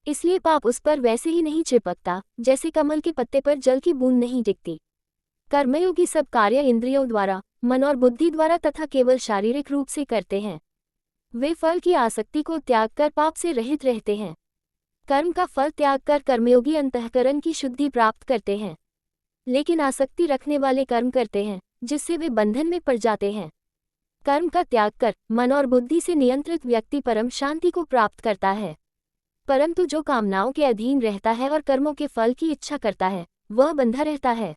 इसलिए पाप उस पर वैसे ही नहीं चिपकता जैसे कमल के पत्ते पर जल की बूंद नहीं टिकती। कर्मयोगी सब कार्य इंद्रियों द्वारा, मन और बुद्धि द्वारा तथा केवल शारीरिक रूप से करते हैं। वे फल की आसक्ति को त्याग कर पाप से रहित रहते हैं। कर्म का फल त्याग कर कर्मयोगी अंतःकरण की शुद्धि प्राप्त करते हैं, लेकिन आसक्ति रखने वाले कर्म करते हैं जिससे वे बंधन में पड़ जाते हैं। कर्म का त्याग कर मन और बुद्धि से नियंत्रित व्यक्ति परम शांति को प्राप्त करता है, परंतु जो कामनाओं के अधीन रहता है और कर्मों के फल की इच्छा करता है, वह बंधा रहता है।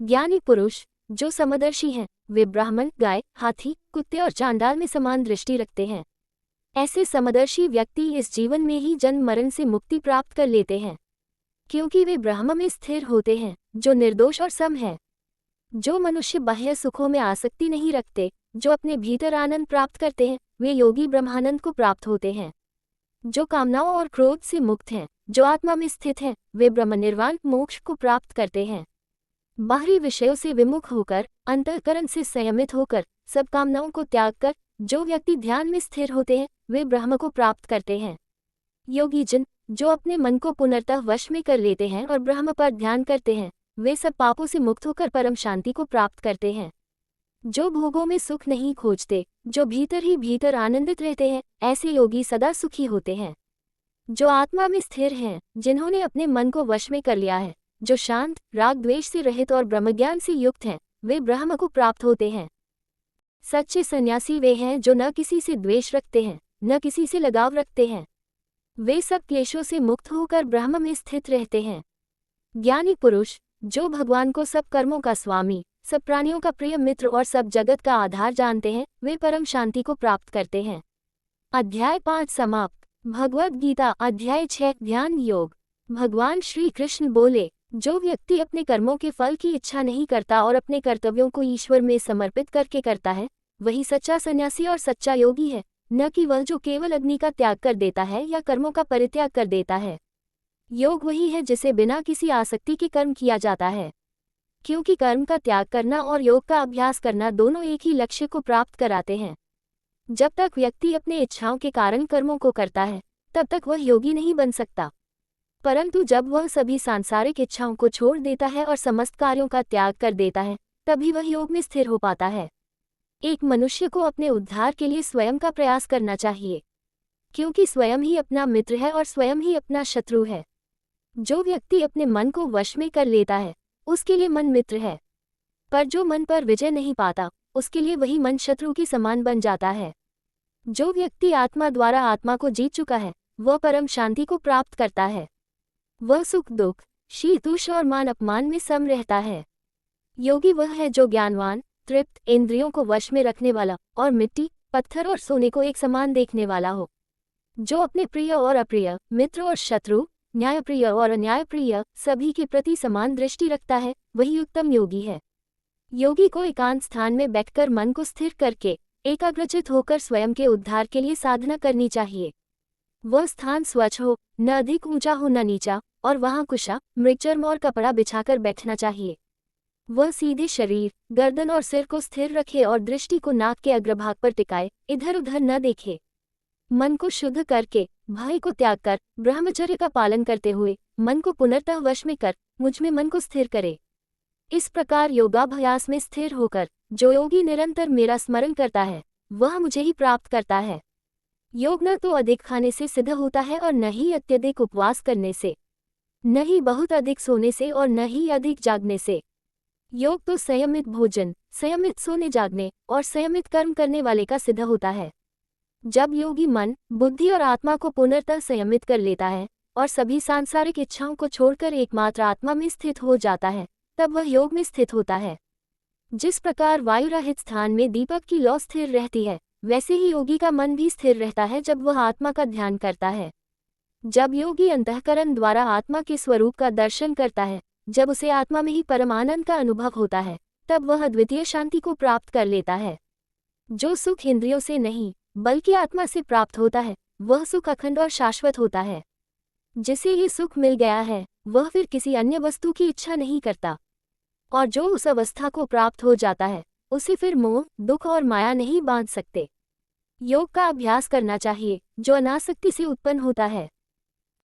ज्ञानी पुरुष जो समदर्शी हैं, वे ब्राह्मण, गाय, हाथी, कुत्ते और चांडाल में समान दृष्टि रखते हैं। ऐसे समदर्शी व्यक्ति इस जीवन में ही जन्म मरण से मुक्ति प्राप्त कर लेते हैं, क्योंकि वे ब्रह्म में स्थिर होते हैं, जो निर्दोष और सम है। जो मनुष्य बाह्य सुखों में आसक्ति नहीं रखते, जो अपने भीतर आनंद प्राप्त करते हैं, वे योगी ब्रह्मानंद को प्राप्त होते हैं। जो कामनाओं और क्रोध से मुक्त हैं, जो आत्मा में स्थित हैं, वे ब्रह्म निर्वाण मोक्ष को प्राप्त करते हैं। बाहरी विषयों से विमुख होकर, अंतःकरण से संयमित होकर, सब कामनाओं को त्याग कर जो व्यक्ति ध्यान में स्थिर होते हैं, वे ब्रह्म को प्राप्त करते हैं। योगी जन, जो अपने मन को पुनर्तः वश में कर लेते हैं और ब्रह्म पर ध्यान करते हैं, वे सब पापों से मुक्त होकर परम शांति को प्राप्त करते हैं। जो भोगों में सुख नहीं खोजते, जो भीतर ही भीतर आनंदित रहते हैं, ऐसे योगी सदा सुखी होते हैं। जो आत्मा में स्थिर हैं, जिन्होंने अपने मन को वश में कर लिया है, जो शांत, राग द्वेष से रहित और ब्रह्मज्ञान से युक्त हैं, वे ब्रह्म को प्राप्त होते हैं। सच्चे सन्यासी वे हैं जो न किसी से द्वेष रखते हैं, न किसी से लगाव रखते हैं। वे सब क्लेशों से मुक्त होकर ब्रह्म में स्थित रहते हैं। ज्ञानी पुरुष, जो भगवान को सब कर्मों का स्वामी, सब प्राणियों का प्रिय मित्र और सब जगत का आधार जानते हैं, वे परम शांति को प्राप्त करते हैं। अध्याय 5 समाप्त। भगवद गीता अध्याय 6 ध्यान योग। भगवान श्री कृष्ण बोले, जो व्यक्ति अपने कर्मों के फल की इच्छा नहीं करता और अपने कर्तव्यों को ईश्वर में समर्पित करके करता है, वही सच्चा सन्यासी और सच्चा योगी है, न कि वह जो केवल अग्नि का त्याग कर देता है या कर्मों का परित्याग कर देता है। योग वही है जिसे बिना किसी आसक्ति के कर्म किया जाता है, क्योंकि कर्म का त्याग करना और योग का अभ्यास करना दोनों एक ही लक्ष्य को प्राप्त कराते हैं। जब तक व्यक्ति अपने इच्छाओं के कारण कर्मों को करता है, तब तक वह योगी नहीं बन सकता। परंतु जब वह सभी सांसारिक इच्छाओं को छोड़ देता है और समस्त कार्यों का त्याग कर देता है, तभी वह योग में स्थिर हो पाता है। एक मनुष्य को अपने उद्धार के लिए स्वयं का प्रयास करना चाहिए, क्योंकि स्वयं ही अपना मित्र है और स्वयं ही अपना शत्रु है। जो व्यक्ति अपने मन को वश में कर लेता है, उसके लिए मन मित्र है, पर जो मन पर विजय नहीं पाता, उसके लिए वही मन शत्रु के समान बन जाता है। जो व्यक्ति आत्मा द्वारा आत्मा को जीत चुका है, वह परम शांति को प्राप्त करता है। वह सुख दुख, शीत उष्ण और मान अपमान में सम रहता है। योगी वह है जो ज्ञानवान, तृप्त, इंद्रियों को वश में रखने वाला और मिट्टी, पत्थर और सोने को एक समान देखने वाला हो। जो अपने प्रिय और अप्रिय, मित्र और शत्रु, न्यायप्रिय और अन्यायप्रिय सभी के प्रति समान दृष्टि रखता है, वही उत्तम योगी है। योगी को एकांत स्थान में बैठकर मन को स्थिर करके एकाग्रचित होकर स्वयं के उद्धार के लिए साधना करनी चाहिए। वह स्थान स्वच्छ हो, न अधिक ऊंचा हो न नीचा, और वहां कुशा, मृगचर्म और कपड़ा बिछाकर बैठना चाहिए। वह सीधे शरीर, गर्दन और सिर को स्थिर रखे और दृष्टि को नाक के अग्रभाग पर टिकाए, इधर उधर न देखे। मन को शुद्ध करके, भय को त्याग कर, ब्रह्मचर्य का पालन करते हुए मन को पुनर्तः वश में कर मुझ में मन को स्थिर करे। इस प्रकार योगाभ्यास में स्थिर होकर जो योगी निरंतर मेरा स्मरण करता है, वह मुझे ही प्राप्त करता है। योग न तो अधिक खाने से सिद्ध होता है और न ही अत्यधिक उपवास करने से, न ही बहुत अधिक सोने से और न ही अधिक जागने से। योग तो संयमित भोजन, संयमित सोने जागने और संयमित कर्म करने वाले का सिद्ध होता है। जब योगी मन, बुद्धि और आत्मा को पुनर्तः संयमित कर लेता है और सभी सांसारिक इच्छाओं को छोड़कर एकमात्र आत्मा में स्थित हो जाता है, तब वह योग में स्थित होता है। जिस प्रकार वायु रहित स्थान में दीपक की लौ स्थिर रहती है, वैसे ही योगी का मन भी स्थिर रहता है जब वह आत्मा का ध्यान करता है। जब योगी अंतःकरण द्वारा आत्मा के स्वरूप का दर्शन करता है, जब उसे आत्मा में ही परमानंद का अनुभव होता है, तब वह अद्वितीय शांति को प्राप्त कर लेता है। जो सुख इंद्रियों से नहीं बल्कि आत्मा से प्राप्त होता है, वह सुख अखंड और शाश्वत होता है। जिसे ये सुख मिल गया है, वह फिर किसी अन्य वस्तु की इच्छा नहीं करता, और जो उस अवस्था को प्राप्त हो जाता है, उसे फिर मोह, दुख और माया नहीं बांध सकते। योग का अभ्यास करना चाहिए, जो अनासक्ति से उत्पन्न होता है।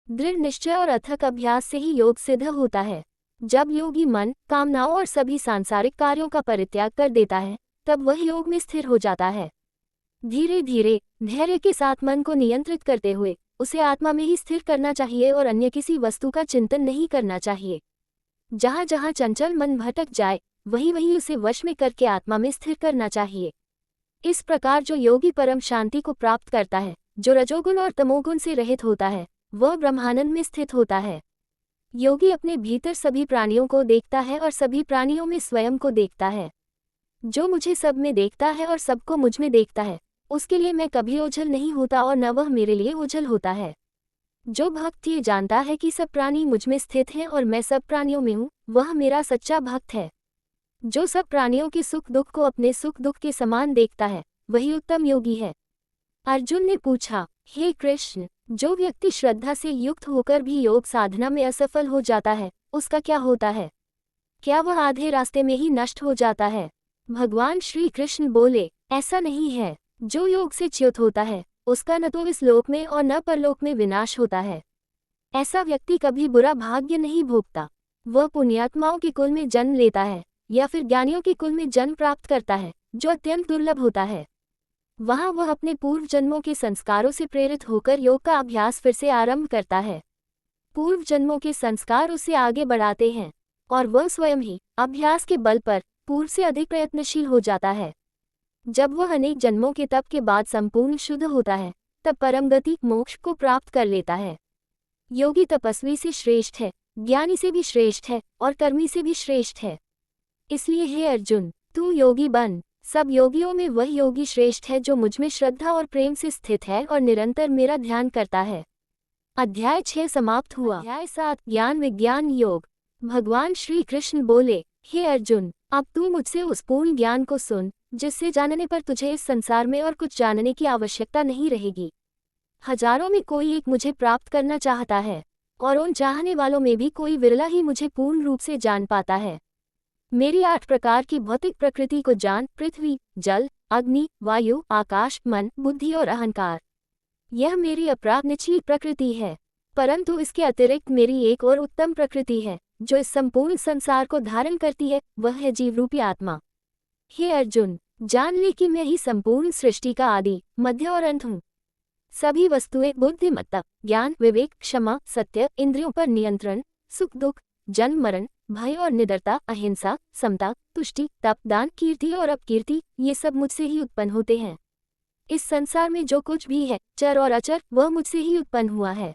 दृढ़ निश्चय और अथक अभ्यास से ही योग सिद्ध होता है। जब योगी मन, कामनाओं और सभी सांसारिक कार्यों का परित्याग कर देता है, तब वह योग में स्थिर हो जाता है। धीरे धीरे धैर्य के साथ मन को नियंत्रित करते हुए उसे आत्मा में ही स्थिर करना चाहिए और अन्य किसी वस्तु का चिंतन नहीं करना चाहिए। जहाँ जहाँ चंचल मन भटक जाए, वहीं वहीं उसे वश में करके आत्मा में स्थिर करना चाहिए। इस प्रकार जो योगी परम शांति को प्राप्त करता है, जो रजोगुण और तमोगुण से रहित होता है, वह ब्रह्मानंद में स्थित होता है। योगी अपने भीतर सभी प्राणियों को देखता है और सभी प्राणियों में स्वयं को देखता है। जो मुझे सब में देखता है और सबको मुझ में देखता है, उसके लिए मैं कभी ओझल नहीं होता और न वह मेरे लिए ओझल होता है। जो भक्त ये जानता है कि सब प्राणी मुझ में स्थित हैं और मैं सब प्राणियों में हूँ, वह मेरा सच्चा भक्त है। जो सब प्राणियों के सुख दुख को अपने सुख दुख के समान देखता है, वही उत्तम योगी है। अर्जुन ने पूछा, हे कृष्ण, जो व्यक्ति श्रद्धा से युक्त होकर भी योग साधना में असफल हो जाता है, उसका क्या होता है? क्या वह आधे रास्ते में ही नष्ट हो जाता है? भगवान श्री कृष्ण बोले, ऐसा नहीं है। जो योग से च्युत होता है, उसका न तो इस लोक में और न परलोक में विनाश होता है। ऐसा व्यक्ति कभी बुरा भाग्य नहीं भोगता। वह पुण्यात्माओं के कुल में जन्म लेता है या फिर ज्ञानियों के कुल में जन्म प्राप्त करता है, जो अत्यंत दुर्लभ होता है। वहाँ वह अपने पूर्व जन्मों के संस्कारों से प्रेरित होकर योग का अभ्यास फिर से आरंभ करता है। पूर्व जन्मों के संस्कार उसे आगे बढ़ाते हैं और वह स्वयं ही अभ्यास के बल पर पूर्व से अधिक प्रयत्नशील हो जाता है। जब वह अनेक जन्मों के तप के बाद संपूर्ण शुद्ध होता है, तब परम गति मोक्ष को प्राप्त कर लेता है। योगी तपस्वी से श्रेष्ठ है, ज्ञानी से भी श्रेष्ठ है और कर्मी से भी श्रेष्ठ है। इसलिए हे अर्जुन, तू योगी बन। सब योगियों में वह योगी श्रेष्ठ है जो मुझमें श्रद्धा और प्रेम से स्थित है और निरंतर मेरा ध्यान करता है। अध्याय 6 समाप्त हुआ। अध्याय 7 ज्ञान विज्ञान योग। भगवान श्री कृष्ण बोले, हे अर्जुन, अब तू मुझसे उस पूर्ण ज्ञान को सुन, जिससे जानने पर तुझे इस संसार में और कुछ जानने की आवश्यकता नहीं रहेगी। हजारों में कोई एक मुझे प्राप्त करना चाहता है और उन चाहने वालों में भी कोई विरला ही मुझे पूर्ण रूप से जान पाता है। मेरी 8 प्रकार की भौतिक प्रकृति को जान, पृथ्वी, जल, अग्नि, वायु, आकाश, मन, बुद्धि और अहंकार। यह मेरी अपरानिचली प्रकृति है, परंतु इसके अतिरिक्त मेरी एक और उत्तम प्रकृति है, जो इस संपूर्ण संसार को धारण करती है, वह है जीव रूपी आत्मा। हे अर्जुन, जान ले कि मैं ही संपूर्ण सृष्टि का आदि, मध्य और अंत हूँ। सभी वस्तुएं बुद्धिमत्ता, ज्ञान, विवेक, क्षमा, सत्य, इंद्रियों पर नियंत्रण, सुख दुख, जन्म मरण, भय और निडरता, अहिंसा, समता, तुष्टि, तप, दान, कीर्ति और अपकीर्ति, ये सब मुझसे ही उत्पन्न होते हैं। इस संसार में जो कुछ भी है, चर और अचर, वह मुझसे ही उत्पन्न हुआ है,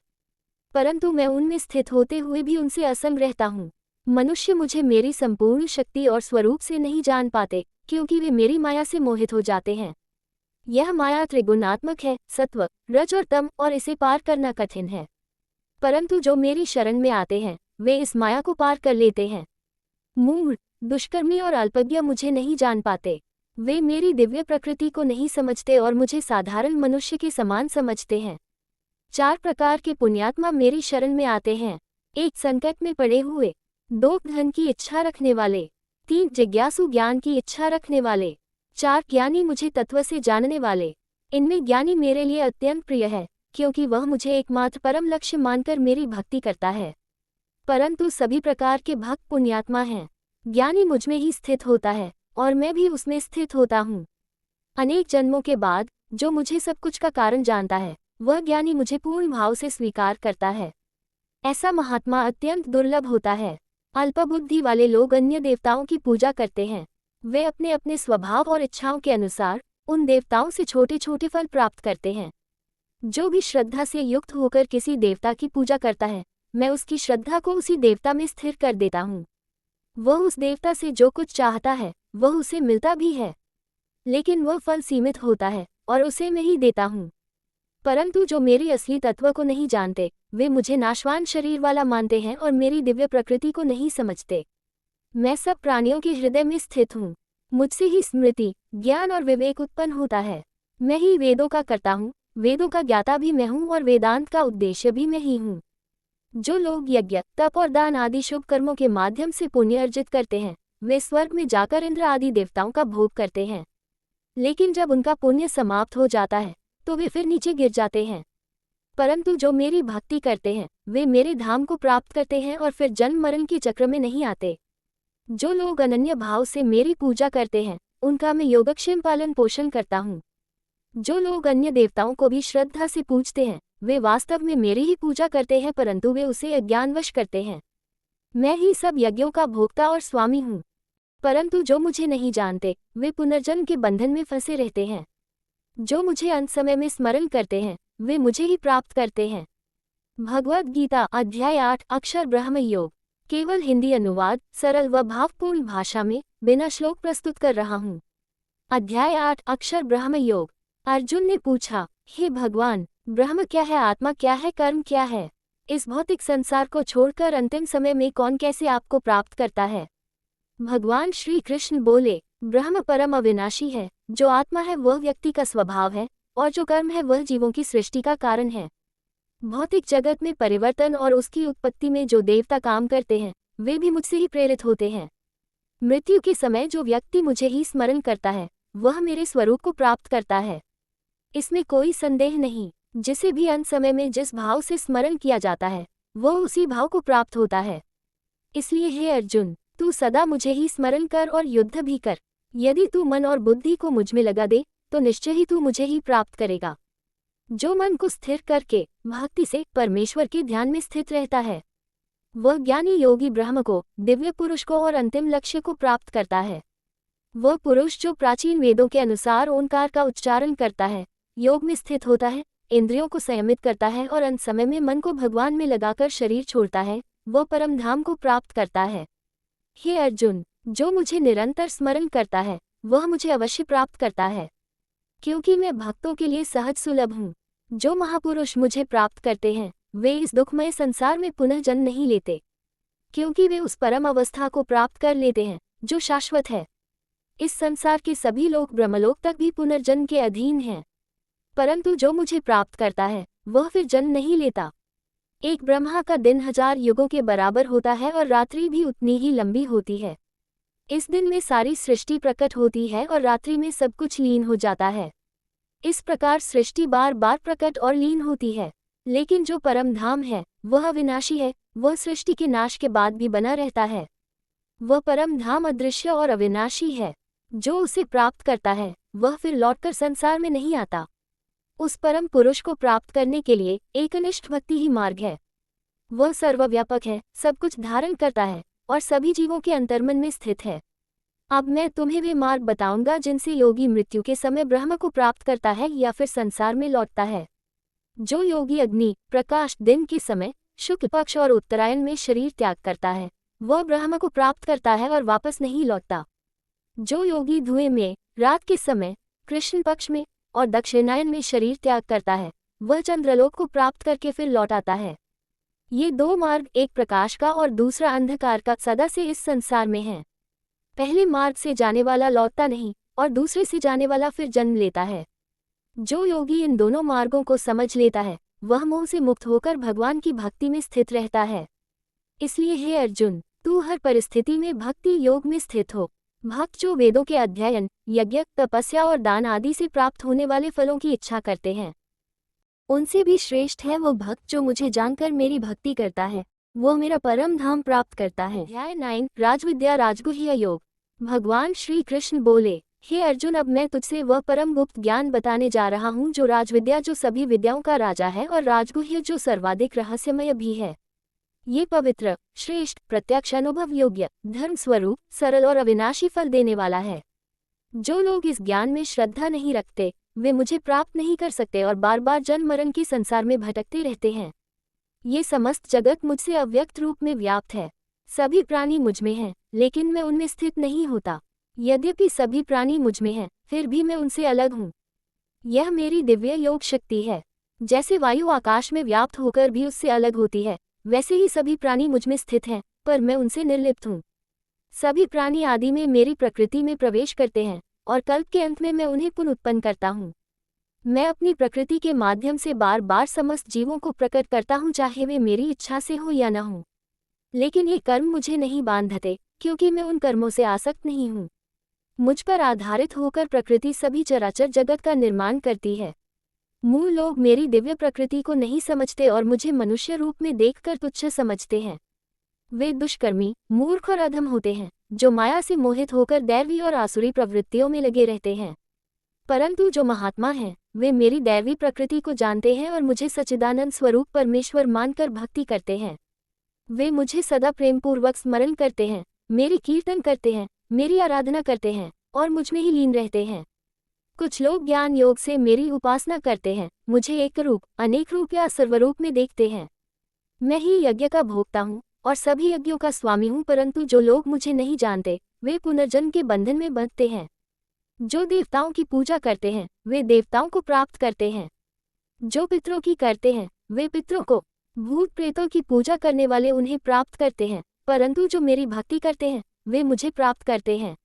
परंतु मैं उनमें स्थित होते हुए भी उनसे असंग रहता हूँ। मनुष्य मुझे मेरी संपूर्ण शक्ति और स्वरूप से नहीं जान पाते, क्योंकि वे मेरी माया से मोहित हो जाते हैं। यह माया त्रिगुणात्मक है, सत्व, रज और तम, और इसे पार करना कठिन है। परंतु जो मेरी शरण में आते हैं, वे इस माया को पार कर लेते हैं। मूढ़, दुष्कर्मी और अल्पज्ञ मुझे नहीं जान पाते। वे मेरी दिव्य प्रकृति को नहीं समझते और मुझे साधारण मनुष्य के समान समझते हैं। 4 प्रकार के पुण्यात्मा मेरी शरण में आते हैं। 1 संकट में पड़े हुए, 2 धन की इच्छा रखने वाले, 3 जिज्ञासु ज्ञान की इच्छा रखने वाले, 4 ज्ञानी मुझे तत्व से जानने वाले। इनमें ज्ञानी मेरे लिए अत्यंत प्रिय है, क्योंकि वह मुझे एकमात्र परम लक्ष्य मानकर मेरी भक्ति करता है। परंतु सभी प्रकार के भक्त पुण्यात्मा हैं। ज्ञानी मुझमें ही स्थित होता है और मैं भी उसमें स्थित होता हूँ। अनेक जन्मों के बाद जो मुझे सब कुछ का कारण जानता है, वह ज्ञानी मुझे पूर्ण भाव से स्वीकार करता है। ऐसा महात्मा अत्यंत दुर्लभ होता है। अल्पबुद्धि वाले लोग अन्य देवताओं की पूजा करते हैं। वे अपने अपने स्वभाव और इच्छाओं के अनुसार उन देवताओं से छोटे छोटे फल प्राप्त करते हैं। जो भी श्रद्धा से युक्त होकर किसी देवता की पूजा करता है, मैं उसकी श्रद्धा को उसी देवता में स्थिर कर देता हूँ। वह उस देवता से जो कुछ चाहता है, वह उसे मिलता भी है, लेकिन वह फल सीमित होता है और उसे मैं ही देता हूँ। परंतु जो मेरी असली तत्व को नहीं जानते, वे मुझे नाशवान शरीर वाला मानते हैं और मेरी दिव्य प्रकृति को नहीं समझते। मैं सब प्राणियों के हृदय में स्थित हूँ। मुझसे ही स्मृति, ज्ञान और विवेक उत्पन्न होता है। मैं ही वेदों का कर्ता हूँ, वेदों का ज्ञाता भी मैं हूँ और वेदांत का उद्देश्य भी मैं ही हूँ। जो लोग यज्ञ, तप और दान आदि शुभ कर्मों के माध्यम से पुण्य अर्जित करते हैं, वे स्वर्ग में जाकर इंद्र आदि देवताओं का भोग करते हैं। लेकिन जब उनका पुण्य समाप्त हो जाता है, तो वे फिर नीचे गिर जाते हैं। परंतु जो मेरी भक्ति करते हैं, वे मेरे धाम को प्राप्त करते हैं और फिर जन्म मरण के चक्र में नहीं आते। जो लोग अनन्य भाव से मेरी पूजा करते हैं, उनका मैं योगक्षेम पालन पोषण करता हूँ। जो लोग अन्य देवताओं को भी श्रद्धा से पूजते हैं, वे वास्तव में मेरी ही पूजा करते हैं, परंतु वे उसे अज्ञानवश करते हैं। मैं ही सब यज्ञों का भोक्ता और स्वामी हूँ। परंतु जो मुझे नहीं जानते, वे पुनर्जन्म के बंधन में फंसे रहते हैं। जो मुझे अंत समय में स्मरण करते हैं, वे मुझे ही प्राप्त करते हैं। भगवद गीता अध्याय 8 अक्षर ब्रह्म योग। केवल हिंदी अनुवाद सरल व भावपूर्ण भाषा में बिना श्लोक प्रस्तुत कर रहा हूँ। अध्याय 8 अक्षर ब्रह्म योग। अर्जुन ने पूछा, हे भगवान, ब्रह्म क्या है, आत्मा क्या है, कर्म क्या है? इस भौतिक संसार को छोड़कर अंतिम समय में कौन कैसे आपको प्राप्त करता है? भगवान श्री कृष्ण बोले, ब्रह्म परम अविनाशी है। जो आत्मा है वह व्यक्ति का स्वभाव है और जो कर्म है वह जीवों की सृष्टि का कारण है। भौतिक जगत में परिवर्तन और उसकी उत्पत्ति में जो देवता काम करते हैं वे भी मुझसे ही प्रेरित होते हैं। मृत्यु के समय जो व्यक्ति मुझे ही स्मरण करता है वह मेरे स्वरूप को प्राप्त करता है, इसमें कोई संदेह नहीं। जिसे भी अंत समय में जिस भाव से स्मरण किया जाता है वह उसी भाव को प्राप्त होता है। इसलिए हे अर्जुन, तू सदा मुझे ही स्मरण कर और युद्ध भी कर। यदि तू मन और बुद्धि को मुझ में लगा दे तो निश्चय ही तू मुझे ही प्राप्त करेगा। जो मन को स्थिर करके भक्ति से परमेश्वर के ध्यान में स्थित रहता है वह ज्ञानी योगी ब्रह्म को, दिव्य पुरुष को और अंतिम लक्ष्य को प्राप्त करता है। वह पुरुष जो प्राचीन वेदों के अनुसार ओंकार का उच्चारण करता है, योग में स्थित होता है, इंद्रियों को संयमित करता है और अंत समय में मन को भगवान में लगाकर शरीर छोड़ता है, वह परम धाम को प्राप्त करता है। हे अर्जुन, जो मुझे निरंतर स्मरण करता है वह मुझे अवश्य प्राप्त करता है, क्योंकि मैं भक्तों के लिए सहज सुलभ हूँ। जो महापुरुष मुझे प्राप्त करते हैं वे इस दुखमय संसार में पुनः जन्म नहीं लेते, क्योंकि वे उस परम अवस्था को प्राप्त कर लेते हैं जो शाश्वत है। इस संसार के सभी लोग ब्रह्मलोक तक भी पुनर्जन्म के अधीन हैं, परंतु जो मुझे प्राप्त करता है वह फिर जन्म नहीं लेता। एक ब्रह्मा का दिन 1000 युगों के बराबर होता है और रात्रि भी उतनी ही लंबी होती है। इस दिन में सारी सृष्टि प्रकट होती है और रात्रि में सब कुछ लीन हो जाता है। इस प्रकार सृष्टि बार बार प्रकट और लीन होती है, लेकिन जो परम धाम है वह अविनाशी है, वह सृष्टि के नाश के बाद भी बना रहता है। वह परम धाम अदृश्य और अविनाशी है। जो उसे प्राप्त करता है वह फिर लौटकर संसार में नहीं आता। उस परम पुरुष को प्राप्त करने के लिए एकनिष्ठ भक्ति ही मार्ग है। वह सर्वव्यापक है, सब कुछ धारण करता है और सभी जीवों के अंतर्मन में स्थित है। अब मैं तुम्हें वे मार्ग बताऊंगा जिनसे योगी मृत्यु के समय ब्रह्म को प्राप्त करता है या फिर संसार में लौटता है। जो योगी अग्नि प्रकाश दिन के समय शुक्ल पक्ष और उत्तरायण में शरीर त्याग करता है वह ब्रह्म को प्राप्त करता है और वापस नहीं लौटता। जो योगी धुएं में रात के समय कृष्ण पक्ष में और दक्षिणायन में शरीर त्याग करता है वह चंद्रलोक को प्राप्त करके फिर लौट आता है। ये दो मार्ग, एक प्रकाश का और दूसरा अंधकार का, सदा से इस संसार में हैं। पहले मार्ग से जाने वाला लौटता नहीं और दूसरे से जाने वाला फिर जन्म लेता है। जो योगी इन दोनों मार्गों को समझ लेता है वह मोह से मुक्त होकर भगवान की भक्ति में स्थित रहता है। इसलिए हे अर्जुन, तू हर परिस्थिति में भक्ति योग में स्थित हो। भक्त जो वेदों के अध्ययन, यज्ञ, तपस्या और दान आदि से प्राप्त होने वाले फलों की इच्छा करते हैं, उनसे भी श्रेष्ठ है वो भक्त जो मुझे जानकर मेरी भक्ति करता है, वो मेरा परम धाम प्राप्त करता है। अध्याय 9 राजविद्या राजगुह्य योग। भगवान श्री कृष्ण बोले, हे अर्जुन, अब मैं तुझसे वह परम गुप्त ज्ञान बताने जा रहा हूँ जो राजविद्या, जो सभी विद्याओं का राजा है, और राजगुह्य जो सर्वाधिक रहस्यमय भी है। ये पवित्र, श्रेष्ठ, प्रत्यक्ष अनुभव योग्य, धर्म स्वरूप, सरल और अविनाशी फल देने वाला है। जो लोग इस ज्ञान में श्रद्धा नहीं रखते वे मुझे प्राप्त नहीं कर सकते और बार बार जन्म मरण के संसार में भटकते रहते हैं। ये समस्त जगत मुझसे अव्यक्त रूप में व्याप्त है। सभी प्राणी मुझ में हैं, लेकिन मैं उनमें स्थित नहीं होता। यद्यपि सभी प्राणी मुझ में हैं, फिर भी मैं उनसे अलग हूँ। यह मेरी दिव्य योग शक्ति है। जैसे वायु आकाश में व्याप्त होकर भी उससे अलग होती है, वैसे ही सभी प्राणी मुझ में स्थित हैं, पर मैं उनसे निर्लिप्त हूँ। सभी प्राणी आदि में मेरी प्रकृति में प्रवेश करते हैं और कल्प के अंत में मैं उन्हें पुनः उत्पन्न करता हूँ। मैं अपनी प्रकृति के माध्यम से बार बार समस्त जीवों को प्रकट करता हूँ, चाहे वे मेरी इच्छा से हो या न हो। लेकिन ये कर्म मुझे नहीं बांधते, क्योंकि मैं उन कर्मों से आसक्त नहीं हूँ। मुझ पर आधारित होकर प्रकृति सभी चराचर जगत का निर्माण करती है। मूल लोग मेरी दिव्य प्रकृति को नहीं समझते और मुझे मनुष्य रूप में देखकर तुच्छ समझते हैं। वे दुष्कर्मी, मूर्ख और अधम होते हैं, जो माया से मोहित होकर दैवी और आसुरी प्रवृत्तियों में लगे रहते हैं। परंतु जो महात्मा हैं, वे मेरी दैवी प्रकृति को जानते हैं और मुझे सच्चिदानंद स्वरूप परमेश्वर मानकर भक्ति करते हैं। वे मुझे सदा प्रेमपूर्वक स्मरण करते हैं, मेरी कीर्तन करते हैं, मेरी आराधना करते हैं और मुझ में ही लीन रहते हैं। कुछ लोग ज्ञान योग से मेरी उपासना करते हैं, मुझे एक रूप, अनेक रूप या सर्वरूप में देखते हैं। मैं ही यज्ञ का भोक्ता हूँ और सभी यज्ञों का स्वामी हूँ, परंतु जो लोग मुझे नहीं जानते वे पुनर्जन्म के बंधन में बंधते हैं। जो देवताओं की पूजा करते हैं वे देवताओं को प्राप्त करते हैं। जो पितरों की करते हैं वे पितरों को, भूत प्रेतों की पूजा करने वाले उन्हें प्राप्त करते हैं, परंतु जो मेरी भक्ति करते हैं वे मुझे प्राप्त करते हैं।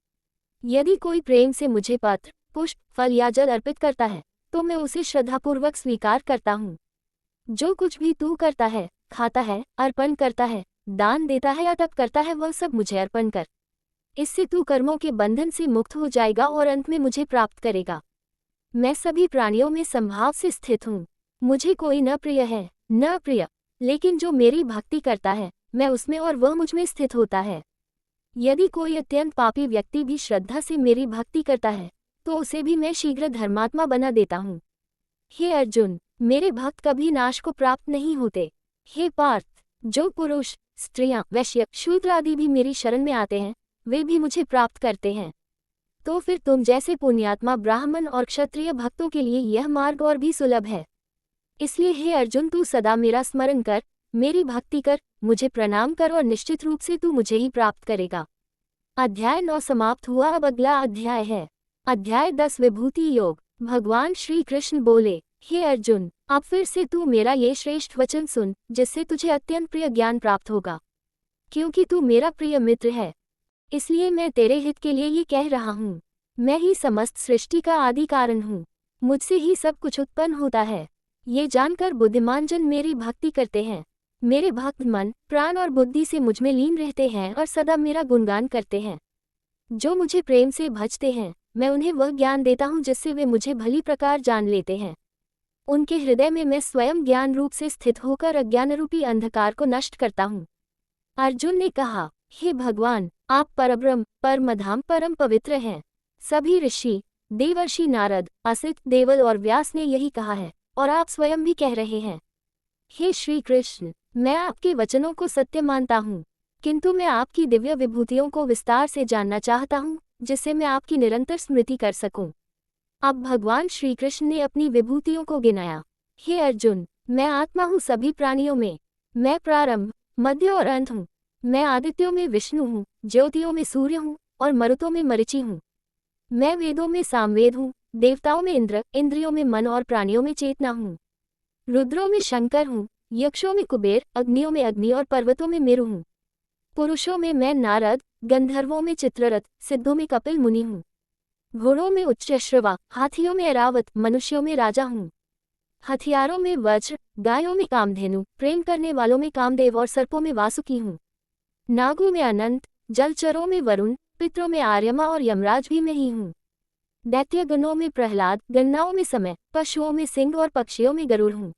यदि कोई प्रेम से मुझे पत्र, पुष्प, फल या जल अर्पित करता है तो मैं उसे श्रद्धापूर्वक स्वीकार करता हूँ। जो कुछ भी तू करता है, खाता है, अर्पण करता है, दान देता है या तप करता है, वह सब मुझे अर्पण कर। इससे तू कर्मों के बंधन से मुक्त हो जाएगा और अंत में मुझे प्राप्त करेगा। मैं सभी प्राणियों में संभाव से स्थित हूँ। मुझे कोई न प्रिय है न प्रिय, लेकिन जो मेरी भक्ति करता है मैं उसमें और वह मुझ में स्थित होता है। यदि कोई अत्यंत पापी व्यक्ति भी श्रद्धा से मेरी भक्ति करता है तो उसे भी मैं शीघ्र धर्मात्मा बना देता हूँ। हे अर्जुन, मेरे भक्त कभी नाश को प्राप्त नहीं होते। हे पार्थ, जो पुरुष, स्त्रियां, वैश्य, शूद्र आदि भी मेरी शरण में आते हैं वे भी मुझे प्राप्त करते हैं। तो फिर तुम जैसे पुण्यात्मा ब्राह्मण और क्षत्रिय भक्तों के लिए यह मार्ग और भी सुलभ है। इसलिए हे अर्जुन, तू सदा मेरा स्मरण कर, मेरी भक्ति कर, मुझे प्रणाम कर और निश्चित रूप से तू मुझे ही प्राप्त करेगा। अध्याय 9 समाप्त हुआ। अब अगला अध्याय है अध्याय 10 विभूति योग। भगवान श्री कृष्ण बोले, हे अर्जुन, अब फिर से तू मेरा ये श्रेष्ठ वचन सुन जिससे तुझे अत्यंत प्रिय ज्ञान प्राप्त होगा। क्योंकि तू मेरा प्रिय मित्र है इसलिए मैं तेरे हित के लिए ये कह रहा हूँ। मैं ही समस्त सृष्टि का आदि कारण हूँ, मुझसे ही सब कुछ उत्पन्न होता है। ये जानकर बुद्धिमान जन मेरी भक्ति करते हैं। मेरे भक्त मन, प्राण और बुद्धि से मुझ में लीन रहते हैं और सदा मेरा गुणगान करते हैं। जो मुझे प्रेम से भजते हैं मैं उन्हें वह ज्ञान देता हूँ जिससे वे मुझे भली प्रकार जान लेते हैं। उनके हृदय में मैं स्वयं ज्ञान रूप से स्थित होकर अज्ञान रूपी अंधकार को नष्ट करता हूँ। अर्जुन ने कहा, हे भगवान, आप परब्रह्म, परमधाम, परम पवित्र हैं। सभी ऋषि, देवर्षि नारद, असित, देवल और व्यास ने यही कहा है और आप स्वयं भी कह रहे हैं। हे श्री कृष्ण, मैं आपके वचनों को सत्य मानता हूँ, किंतु मैं आपकी दिव्य विभूतियों को विस्तार से जानना चाहता हूँ जिससे मैं आपकी निरंतर स्मृति कर सकूं। अब भगवान श्री कृष्ण ने अपनी विभूतियों को गिनाया। हे अर्जुन, मैं आत्मा हूँ सभी प्राणियों में। मैं प्रारंभ, मध्य और अंत हूँ। मैं आदित्यों में विष्णु हूँ, ज्योतियों में सूर्य हूँ और मरुतों में मरीचि हूँ। मैं वेदों में सामवेद हूँ, देवताओं में इंद्र, इंद्रियों में मन और प्राणियों में चेतना हूँ। रुद्रों में शंकर हूँ, यक्षों में कुबेर, अग्नियों में अग्नि और पर्वतों में मेरु हूँ। पुरुषों में मैं नारद, गंधर्वों में चित्ररथ, सिद्धों में कपिल मुनि हूँ। घोड़ों में उच्चश्रवा, हाथियों में ऐरावत, मनुष्यों में राजा हूँ। हथियारों में वज्र, गायों में कामधेनु, प्रेम करने वालों में कामदेव और सर्पों में वासुकी हूँ। नागों में अनंत, जलचरों में वरुण, पितरों में आर्यमा और यमराज भी मैं ही हूँ। दैत्यगणों में प्रहलाद, गणनाओं में समय, पशुओं में सिंह और पक्षियों में गरुड़ हूँ।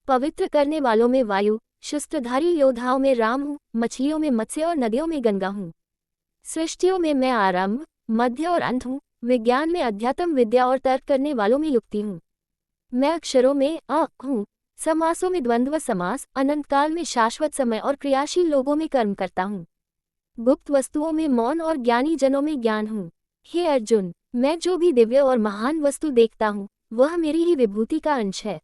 पवित्र करने वालों में वायु, शस्त्रधारी योद्धाओं में राम हूँ, मछलियों में मत्स्य और नदियों में गंगा हूँ। सृष्टियों में मैं आरंभ, मध्य और अंत हूँ। विज्ञान में अध्यात्म विद्या और तर्क करने वालों में युक्ति हूँ। मैं अक्षरों में हूँ, समासों में द्वंद्व समास, अनंत काल में शाश्वत समय और क्रियाशील लोगों में कर्म करता हूँ। गुप्त वस्तुओं में मौन और ज्ञानी जनों में ज्ञान हूँ। हे अर्जुन, मैं जो भी दिव्य और महान वस्तु देखता हूँ वह मेरी ही विभूति का अंश है।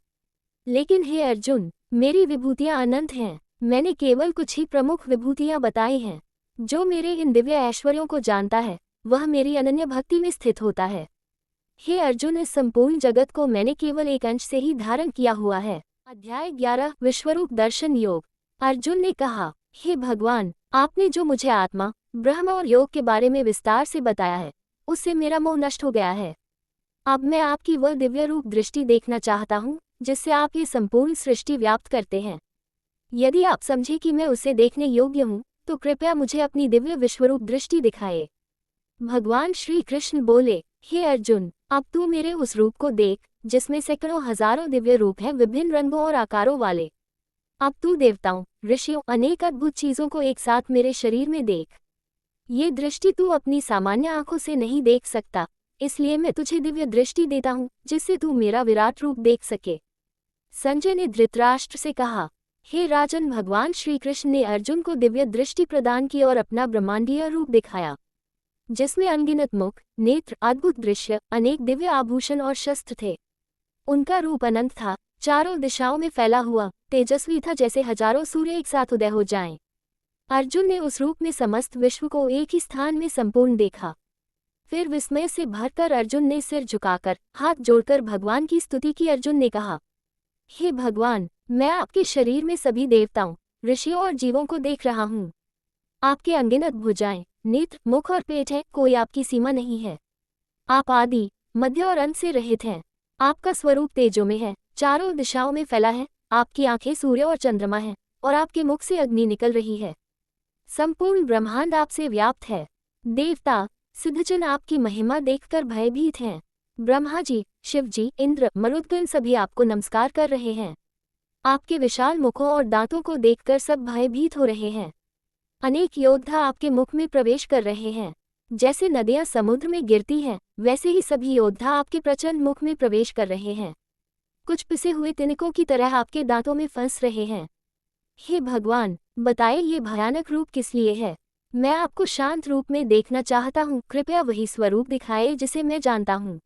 लेकिन हे अर्जुन, मेरी विभूतियाँ अनंत हैं। मैंने केवल कुछ ही प्रमुख विभूतियाँ बताई हैं। जो मेरे इन दिव्य ऐश्वर्यों को जानता है वह मेरी अनन्य भक्ति में स्थित होता है। हे अर्जुन, इस संपूर्ण जगत को मैंने केवल एक अंश से ही धारण किया हुआ है। अध्याय 11 विश्वरूप दर्शन योग। अर्जुन ने कहा, हे भगवान, आपने जो मुझे आत्मा, ब्रह्म और योग के बारे में विस्तार से बताया है उससे मेरा मोह नष्ट हो गया है। अब मैं आपकी वह दिव्य रूप दृष्टि देखना चाहता हूँ जिससे आप ये संपूर्ण सृष्टि व्याप्त करते हैं। यदि आप समझे कि मैं उसे देखने योग्य हूँ तो कृपया मुझे अपनी दिव्य विश्वरूप दृष्टि दिखाए। भगवान श्री कृष्ण बोले, हे अर्जुन, अब तू मेरे उस रूप को देख जिसमें सैकड़ों हजारों दिव्य रूप हैं विभिन्न रंगों और आकारों वाले। अब तू देवताओं, ऋषियों, अनेक अद्भुत चीजों को एक साथ मेरे शरीर में देख। ये दृष्टि तू अपनी सामान्य आंखों से नहीं देख सकता, इसलिए मैं तुझे दिव्य दृष्टि देता हूँ जिससे तू मेरा विराट रूप देख सके। संजय ने धृतराष्ट्र से कहा, हे राजन, भगवान श्री कृष्ण ने अर्जुन को दिव्य दृष्टि प्रदान की और अपना ब्रह्मांडीय रूप दिखाया जिसमें अनगिनत मुख, नेत्र, अद्भुत दृश्य, अनेक दिव्य आभूषण और शस्त्र थे। उनका रूप अनंत था, चारों दिशाओं में फैला हुआ, तेजस्वी था जैसे हजारों सूर्य एक साथ उदय हो जाएं। अर्जुन ने उस रूप में समस्त विश्व को एक ही स्थान में संपूर्ण देखा। फिर विस्मय से भरकर अर्जुन ने सिर झुकाकर हाथ जोड़कर भगवान की स्तुति की। अर्जुन ने कहा, हे भगवान, मैं आपके शरीर में सभी देवताओं, ऋषियों और जीवों को देख रहा हूँ। आपके अनगिनत भुजाएं, नेत्र, मुख और पेट है, कोई आपकी सीमा नहीं है। आप आदि, मध्य और अंत से रहित हैं। आपका स्वरूप तेजों में है, चारों दिशाओं में फैला है, आपकी आंखें सूर्य और चंद्रमा हैं, और आपके मुख से अग्नि निकल रही है। संपूर्ण ब्रह्मांड आपसे व्याप्त है। देवता, सिद्धजन आपकी महिमा देखकर भयभीत हैं। ब्रह्मा जी, शिव जी, इंद्र, मरुदगण सभी आपको नमस्कार कर रहे हैं। आपके विशाल मुखों और दांतों को देखकर सब भयभीत हो रहे हैं। अनेक योद्धा आपके मुख में प्रवेश कर रहे हैं। जैसे नदियां समुद्र में गिरती हैं, वैसे ही सभी योद्धा आपके प्रचंड मुख में प्रवेश कर रहे हैं। कुछ पिसे हुए तिनकों की तरह आपके दांतों में फंस रहे हैं। हे भगवान, बताइए ये भयानक रूप किस लिए है? मैं आपको शांत रूप में देखना चाहता हूँ, कृपया वही स्वरूप दिखाए जिसे मैं जानता हूँ।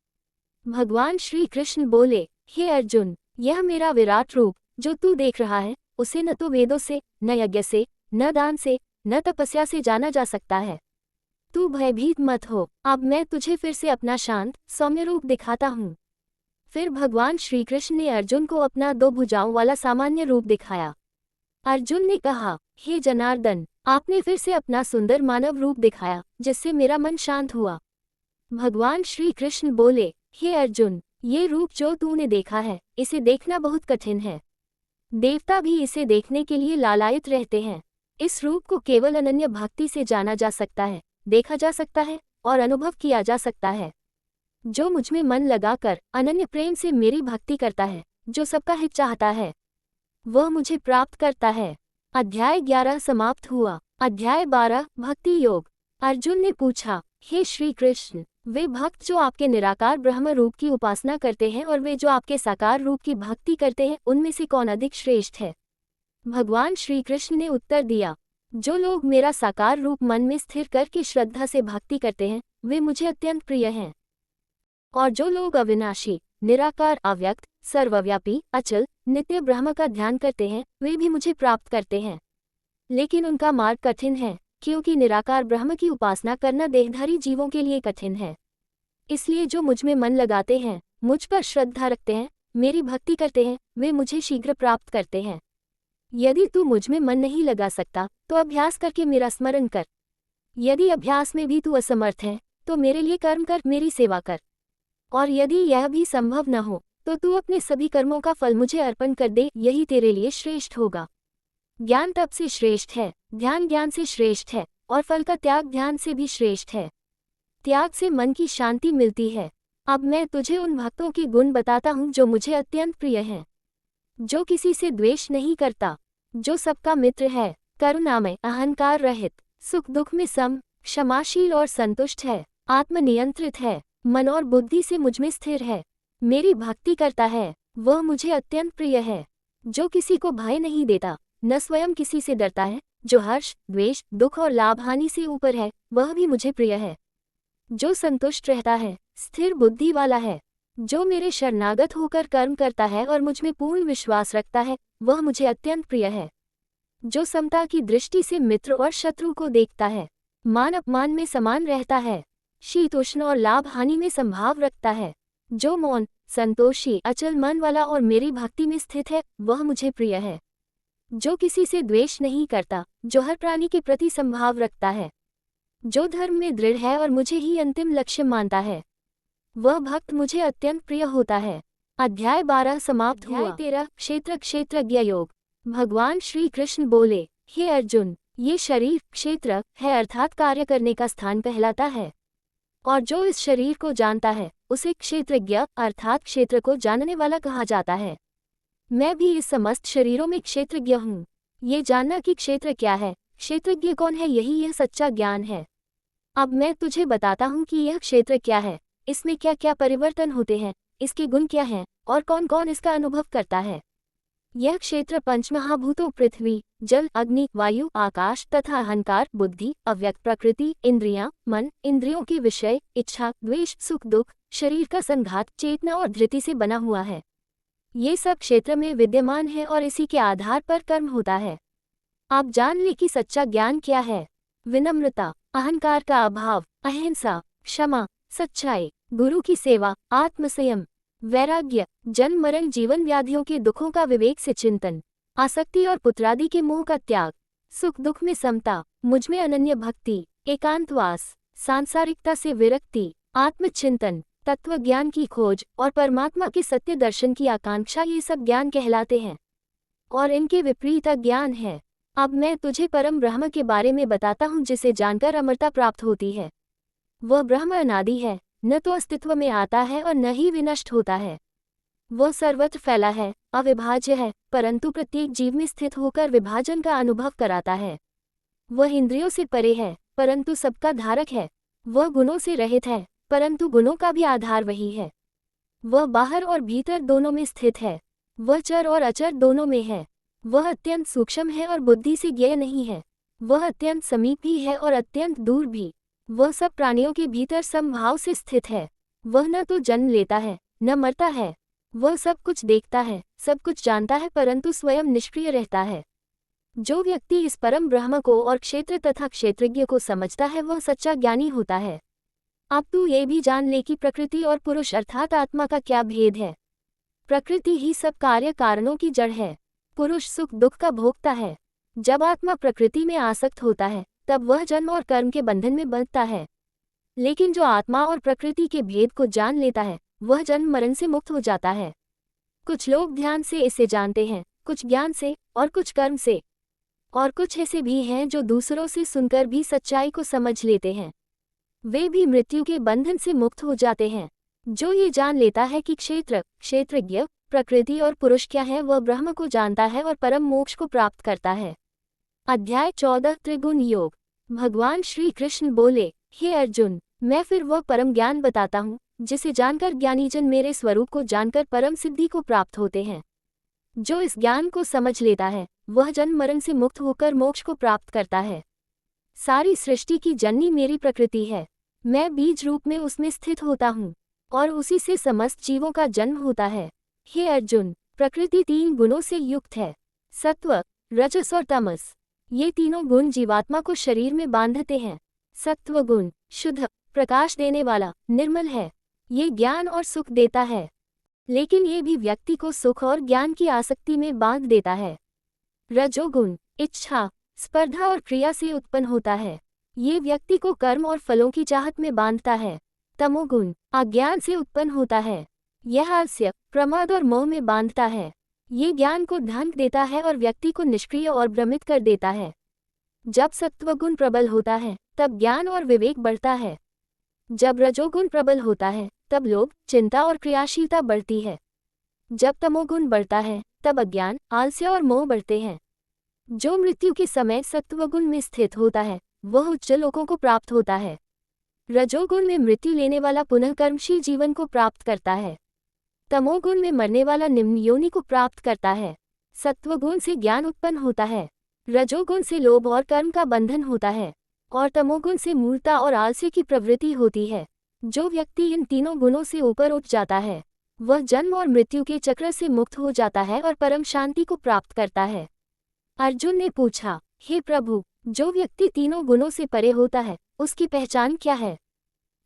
भगवान श्री कृष्ण बोले, हे अर्जुन, यह मेरा विराट रूप जो तू देख रहा है, उसे न तो वेदों से, न यज्ञ से, न दान से, न तपस्या से जाना जा सकता है। तू भयभीत मत हो, अब मैं तुझे फिर से अपना शांत, सौम्य रूप दिखाता हूँ। फिर भगवान श्री कृष्ण ने अर्जुन को अपना 2 भुजाओं वाला सामान्य रूप दिखाया। अर्जुन ने कहा, हे जनार्दन, आपने फिर से अपना सुंदर मानव रूप दिखाया, जिससे मेरा मन शांत हुआ। भगवान श्री कृष्ण बोले, हे अर्जुन, ये रूप जो तूने देखा है, इसे देखना बहुत कठिन है। देवता भी इसे देखने के लिए लालायित रहते हैं। इस रूप को केवल अनन्य भक्ति से जाना जा सकता है, देखा जा सकता है और अनुभव किया जा सकता है। जो मुझमें मन लगाकर अनन्य प्रेम से मेरी भक्ति करता है, जो सबका हित चाहता है, वह मुझे प्राप्त करता है। अध्याय 11 समाप्त हुआ। अध्याय 12 भक्ति योग। अर्जुन ने पूछा, हे श्री कृष्ण, वे भक्त जो आपके निराकार ब्रह्म रूप की उपासना करते हैं और वे जो आपके साकार रूप की भक्ति करते हैं, उनमें से कौन अधिक श्रेष्ठ है? भगवान श्री कृष्ण ने उत्तर दिया, जो लोग मेरा साकार रूप मन में स्थिर करके श्रद्धा से भक्ति करते हैं, वे मुझे अत्यंत प्रिय हैं। और जो लोग अविनाशी, निराकार, अव्यक्त, सर्वव्यापी, अचल, नित्य ब्रह्म का ध्यान करते हैं, वे भी मुझे प्राप्त करते हैं। लेकिन उनका मार्ग कठिन है, क्योंकि निराकार ब्रह्म की उपासना करना देहधारी जीवों के लिए कठिन है। इसलिए जो मुझ में मन लगाते हैं, मुझ पर श्रद्धा रखते हैं, मेरी भक्ति करते हैं, वे मुझे शीघ्र प्राप्त करते हैं। यदि तू मुझ में मन नहीं लगा सकता, तो अभ्यास करके मेरा स्मरण कर। यदि अभ्यास में भी तू असमर्थ है, तो मेरे लिए कर्म कर, मेरी सेवा कर। और यदि यह भी संभव न हो, तो तू अपने सभी कर्मों का फल मुझे अर्पण कर दे, यही तेरे लिए श्रेष्ठ होगा। ज्ञान तप से श्रेष्ठ है, ध्यान ज्ञान से श्रेष्ठ है, और फल का त्याग ध्यान से भी श्रेष्ठ है। त्याग से मन की शांति मिलती है। अब मैं तुझे उन भक्तों के गुण बताता हूँ जो मुझे अत्यंत प्रिय हैं। जो किसी से द्वेष नहीं करता, जो सबका मित्र है, करुणामय, अहंकार रहित, सुख दुख में सम, क्षमाशील और संतुष्ट है, आत्मनियंत्रित है, मन और बुद्धि से मुझमें स्थिर है, मेरी भक्ति करता है, वह मुझे अत्यंत प्रिय है। जो किसी को भय नहीं देता, न स्वयं किसी से डरता है, जो हर्ष, द्वेष, दुख और लाभ हानि से ऊपर है, वह भी मुझे प्रिय है। जो संतुष्ट रहता है, स्थिर बुद्धि वाला है, जो मेरे शरणागत होकर कर्म करता है और मुझमें पूर्ण विश्वास रखता है, वह मुझे अत्यंत प्रिय है। जो समता की दृष्टि से मित्र और शत्रु को देखता है, मान अपमान में समान रहता है, शीतोष्ण और लाभ हानि में संभाव रखता है, जो मौन, संतोषी, अचल मन वाला और मेरी भक्ति में स्थित है, वह मुझे प्रिय है। जो किसी से द्वेष नहीं करता, जो हर प्राणी के प्रति संभाव रखता है, जो धर्म में दृढ़ है और मुझे ही अंतिम लक्ष्य मानता है, वह भक्त मुझे अत्यंत प्रिय होता है। अध्याय 12 समाप्त हुआ। 13 क्षेत्र क्षेत्रज्ञ योग। भगवान श्री कृष्ण बोले, हे अर्जुन, ये शरीर क्षेत्र है, अर्थात कार्य करने का स्थान कहलाता है। और जो इस शरीर को जानता है, उसे क्षेत्रज्ञ अर्थात क्षेत्र को जानने वाला कहा जाता है। मैं भी इस समस्त शरीरों में क्षेत्रज्ञ हूँ। ये जानना कि क्षेत्र क्या है, क्षेत्रज्ञ कौन है, यही यह सच्चा ज्ञान है। अब मैं तुझे बताता हूँ कि यह क्षेत्र क्या है, इसमें क्या क्या परिवर्तन होते हैं, इसके गुण क्या हैं, और कौन कौन इसका अनुभव करता है। यह क्षेत्र पंचमहाभूतों पृथ्वी, जल, अग्नि, वायु, आकाश तथा अहंकार, बुद्धि, अव्यक्त प्रकृति, इंद्रियां, मन, इंद्रियों के विषय, इच्छा, द्वेष, सुख दुख, शरीर का संघात, चेतना और धृति से बना हुआ है। ये सब क्षेत्र में विद्यमान है और इसी के आधार पर कर्म होता है। आप जान ले कि सच्चा ज्ञान क्या है। विनम्रता, अहंकार का अभाव, अहिंसा, क्षमा, सच्चाई, गुरु की सेवा, आत्मसंयम, वैराग्य, जन्म मरण जीवन व्याधियों के दुखों का विवेक से चिंतन, आसक्ति और पुत्रादि के मोह का त्याग, सुख दुख में समता, मुझमें अनन्य भक्ति, एकांतवास, सांसारिकता से विरक्ति, आत्मचिंतन, तत्व ज्ञान की खोज और परमात्मा के सत्य दर्शन की आकांक्षा, ये सब ज्ञान कहलाते हैं। और इनके विपरीत अज्ञान है। अब मैं तुझे परम ब्रह्म के बारे में बताता हूँ, जिसे जानकर अमरता प्राप्त होती है। वह ब्रह्म अनादि है, न तो अस्तित्व में आता है और न ही विनष्ट होता है। वह सर्वत्र फैला है, अविभाज्य है, परंतु प्रत्येक जीव में स्थित होकर विभाजन का अनुभव कराता है। वह इंद्रियों से परे है, परंतु सबका धारक है। वह गुणों से रहित है, परंतु गुणों का भी आधार वही है। वह बाहर और भीतर दोनों में स्थित है। वह चर और अचर दोनों में है। वह अत्यंत सूक्ष्म है और बुद्धि से ज्ञेय नहीं है। वह अत्यंत समीप भी है और अत्यंत दूर भी। वह सब प्राणियों के भीतर समभाव से स्थित है। वह न तो जन्म लेता है, न मरता है। वह सब कुछ देखता है, सब कुछ जानता है, परंतु स्वयं निष्क्रिय रहता है। जो व्यक्ति इस परम ब्रह्म को और क्षेत्र तथा क्षेत्रज्ञ को समझता है, वह सच्चा ज्ञानी होता है। अब तू ये भी जान ले कि प्रकृति और पुरुष अर्थात आत्मा का क्या भेद है। प्रकृति ही सब कार्य कारणों की जड़ है। पुरुष सुख दुख का भोगता है। जब आत्मा प्रकृति में आसक्त होता है, तब वह जन्म और कर्म के बंधन में बंधता है। लेकिन जो आत्मा और प्रकृति के भेद को जान लेता है, वह जन्म मरण से मुक्त हो जाता है। कुछ लोग ध्यान से इसे जानते हैं, कुछ ज्ञान से और कुछ कर्म से, और कुछ ऐसे भी हैं जो दूसरों से सुनकर भी सच्चाई को समझ लेते हैं। वे भी मृत्यु के बंधन से मुक्त हो जाते हैं। जो ये जान लेता है कि क्षेत्र, क्षेत्रज्ञ, प्रकृति और पुरुष क्या है, वह ब्रह्म को जानता है और परम मोक्ष को प्राप्त करता है। अध्याय 14 त्रिगुण योग। भगवान श्री कृष्ण बोले, हे अर्जुन, मैं फिर वह परम ज्ञान बताता हूँ, जिसे जानकर ज्ञानीजन मेरे स्वरूप को जानकर परम सिद्धि को प्राप्त होते हैं। जो इस ज्ञान को समझ लेता है, वह जन्म मरण से मुक्त होकर मोक्ष को प्राप्त करता है। सारी सृष्टि की जननी मेरी प्रकृति है। मैं बीज रूप में उसमें स्थित होता हूँ और उसी से समस्त जीवों का जन्म होता है। हे अर्जुन, प्रकृति 3 गुणों से युक्त है, सत्व, रजस और तमस। ये तीनों गुण जीवात्मा को शरीर में बांधते हैं। सत्व गुण शुद्ध, प्रकाश देने वाला, निर्मल है। ये ज्ञान और सुख देता है, लेकिन ये भी व्यक्ति को सुख और ज्ञान की आसक्ति में बांध देता है। रजोगुण इच्छा, स्पर्धा और क्रिया से उत्पन्न होता है। ये व्यक्ति को कर्म और फलों की चाहत में बांधता है। तमोगुण अज्ञान से उत्पन्न होता है। यह आलस्य, प्रमाद और मोह में बांधता है। ये ज्ञान को ढंग देता है और व्यक्ति को निष्क्रिय और भ्रमित कर देता है। जब सत्वगुण प्रबल होता है, तब ज्ञान और विवेक बढ़ता है। जब रजोगुण प्रबल होता है, तब लोभ, चिंता और क्रियाशीलता बढ़ती है। जब तमोगुण बढ़ता है, तब अज्ञान, आलस्य और मोह बढ़ते हैं। जो मृत्यु के समय सत्वगुण में स्थित होता है, वह उच्च लोकों को प्राप्त होता है। रजोगुण में मृत्यु लेने वाला पुनः कर्मशील जीवन को प्राप्त करता है। तमोगुण में मरने वाला निम्न योनि को प्राप्त करता है। सत्वगुण से ज्ञान उत्पन्न होता है। रजोगुण से लोभ और कर्म का बंधन होता है और तमोगुण से मूर्खता और आलस्य की प्रवृत्ति होती है। जो व्यक्ति इन तीनों गुणों से ऊपर उठ जाता है, वह जन्म और मृत्यु के चक्र से मुक्त हो जाता है और परम शांति को प्राप्त करता है। अर्जुन ने पूछा, हे प्रभु, जो व्यक्ति तीनों गुणों से परे होता है, उसकी पहचान क्या है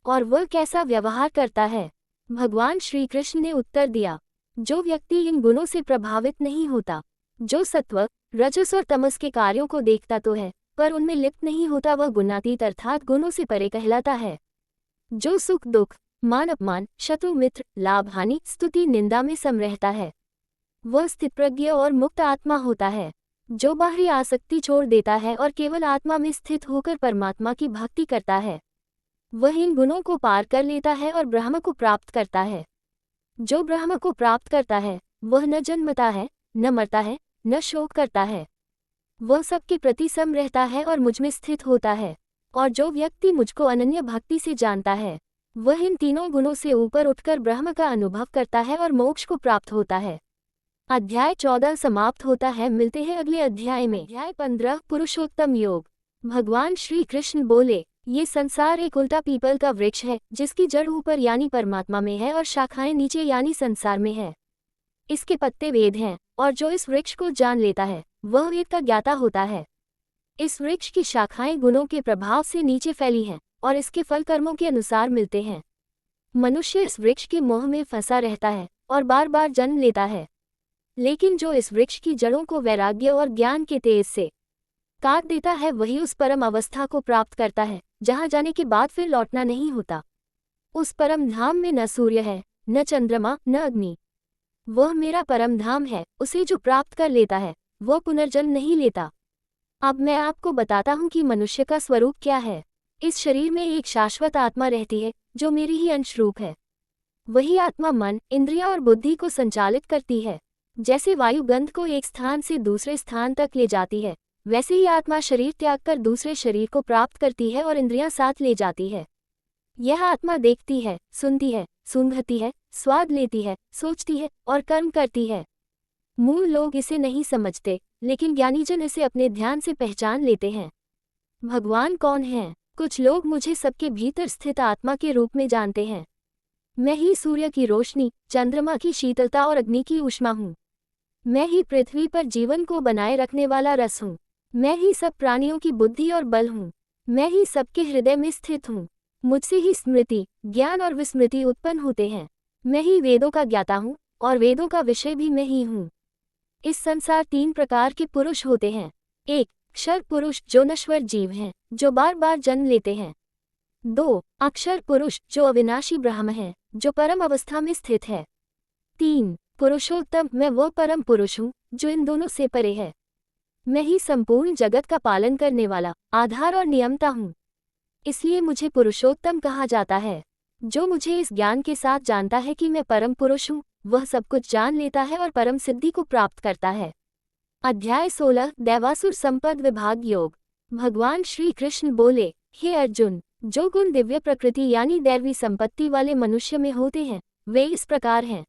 और वह कैसा व्यवहार करता है? भगवान श्री कृष्ण ने उत्तर दिया, जो व्यक्ति इन गुणों से प्रभावित नहीं होता, जो सत्व, रजस और तमस के कार्यों को देखता तो है, पर उनमें लिप्त नहीं होता, वह गुणातीत अर्थात गुणों से परे कहलाता है। जो सुख दुख, मान अपमान, शत्रु मित्र, लाभ हानि, स्तुति निंदा में सम रहता है, वह स्थितप्रज्ञ और मुक्त आत्मा होता है। जो बाहरी आसक्ति छोड़ देता है और केवल आत्मा में स्थित होकर परमात्मा की भक्ति करता है, वह इन गुणों को पार कर लेता है और ब्रह्म को प्राप्त करता है। जो ब्रह्म को प्राप्त करता है, वह न जन्मता है, न मरता है, न शोक करता है। वह सबके प्रति सम रहता है और मुझ में स्थित होता है। और जो व्यक्ति मुझको अनन्य भक्ति से जानता है, वह इन तीनों गुणों से ऊपर उठकर ब्रह्म का अनुभव करता है और मोक्ष को प्राप्त होता है। अध्याय 14 समाप्त होता है। मिलते हैं अगले अध्याय में। अध्याय 15 पुरुषोत्तम योग। भगवान श्री कृष्ण बोले, ये संसार एक उल्टा पीपल का वृक्ष है, जिसकी जड़ ऊपर यानी परमात्मा में है और शाखाएं नीचे यानी संसार में है। इसके पत्ते वेद हैं, और जो इस वृक्ष को जान लेता है, वह वेद का ज्ञाता होता है। इस वृक्ष की शाखाएं गुणों के प्रभाव से नीचे फैली हैं और इसके फल कर्मों के अनुसार मिलते हैं। मनुष्य इस वृक्ष के मोह में फंसा रहता है और बार बार जन्म लेता है। लेकिन जो इस वृक्ष की जड़ों को वैराग्य और ज्ञान के तेज से काट देता है, वही उस परम अवस्था को प्राप्त करता है, जहाँ जाने के बाद फिर लौटना नहीं होता। उस परम धाम में न सूर्य है, न चंद्रमा, न अग्नि। वह मेरा परम धाम है, उसे जो प्राप्त कर लेता है वह पुनर्जन्म नहीं लेता। अब मैं आपको बताता हूँ कि मनुष्य का स्वरूप क्या है। इस शरीर में एक शाश्वत आत्मा रहती है जो मेरी ही अंश रूप है। वही आत्मा मन, इंद्रिया और बुद्धि को संचालित करती है। जैसे वायु गंध को एक स्थान से दूसरे स्थान तक ले जाती है, वैसे ही आत्मा शरीर त्याग कर दूसरे शरीर को प्राप्त करती है और इंद्रियां साथ ले जाती है। यह आत्मा देखती है, सुनती है, सूंघती है, स्वाद लेती है, सोचती है और कर्म करती है। मूल लोग इसे नहीं समझते, लेकिन ज्ञानीजन इसे अपने ध्यान से पहचान लेते हैं। भगवान कौन है? कुछ लोग मुझे सबके भीतर स्थित आत्मा के रूप में जानते हैं। मैं ही सूर्य की रोशनी, चंद्रमा की शीतलता और अग्नि की ऊष्मा हूँ। मैं ही पृथ्वी पर जीवन को बनाए रखने वाला रस हूँ। मैं ही सब प्राणियों की बुद्धि और बल हूँ। मैं ही सबके हृदय में स्थित हूँ। मुझसे ही स्मृति, ज्ञान और विस्मृति उत्पन्न होते हैं। मैं ही वेदों का ज्ञाता हूँ और वेदों का विषय भी मैं ही हूँ। इस संसार 3 प्रकार के पुरुष होते हैं। 1. क्षर पुरुष, जो नश्वर जीव हैं, जो बार बार जन्म लेते हैं। 2. अक्षर पुरुष, जो अविनाशी ब्रह्म है, जो परम अवस्था में स्थित है। 3. पुरुषोत्तम, मैं वो परम पुरुष हूँ जो इन दोनों से परे है। मैं ही संपूर्ण जगत का पालन करने वाला आधार और नियमता हूँ। इसलिए मुझे पुरुषोत्तम कहा जाता है। जो मुझे इस ज्ञान के साथ जानता है कि मैं परम पुरुष हूँ, वह सब कुछ जान लेता है और परम सिद्धि को प्राप्त करता है। अध्याय 16, दैवासुर संपद विभाग योग। भगवान श्री कृष्ण बोले, हे अर्जुन, जो गुण दिव्य प्रकृति यानी दैवी संपत्ति वाले मनुष्य में होते हैं, वे इस प्रकार हैं।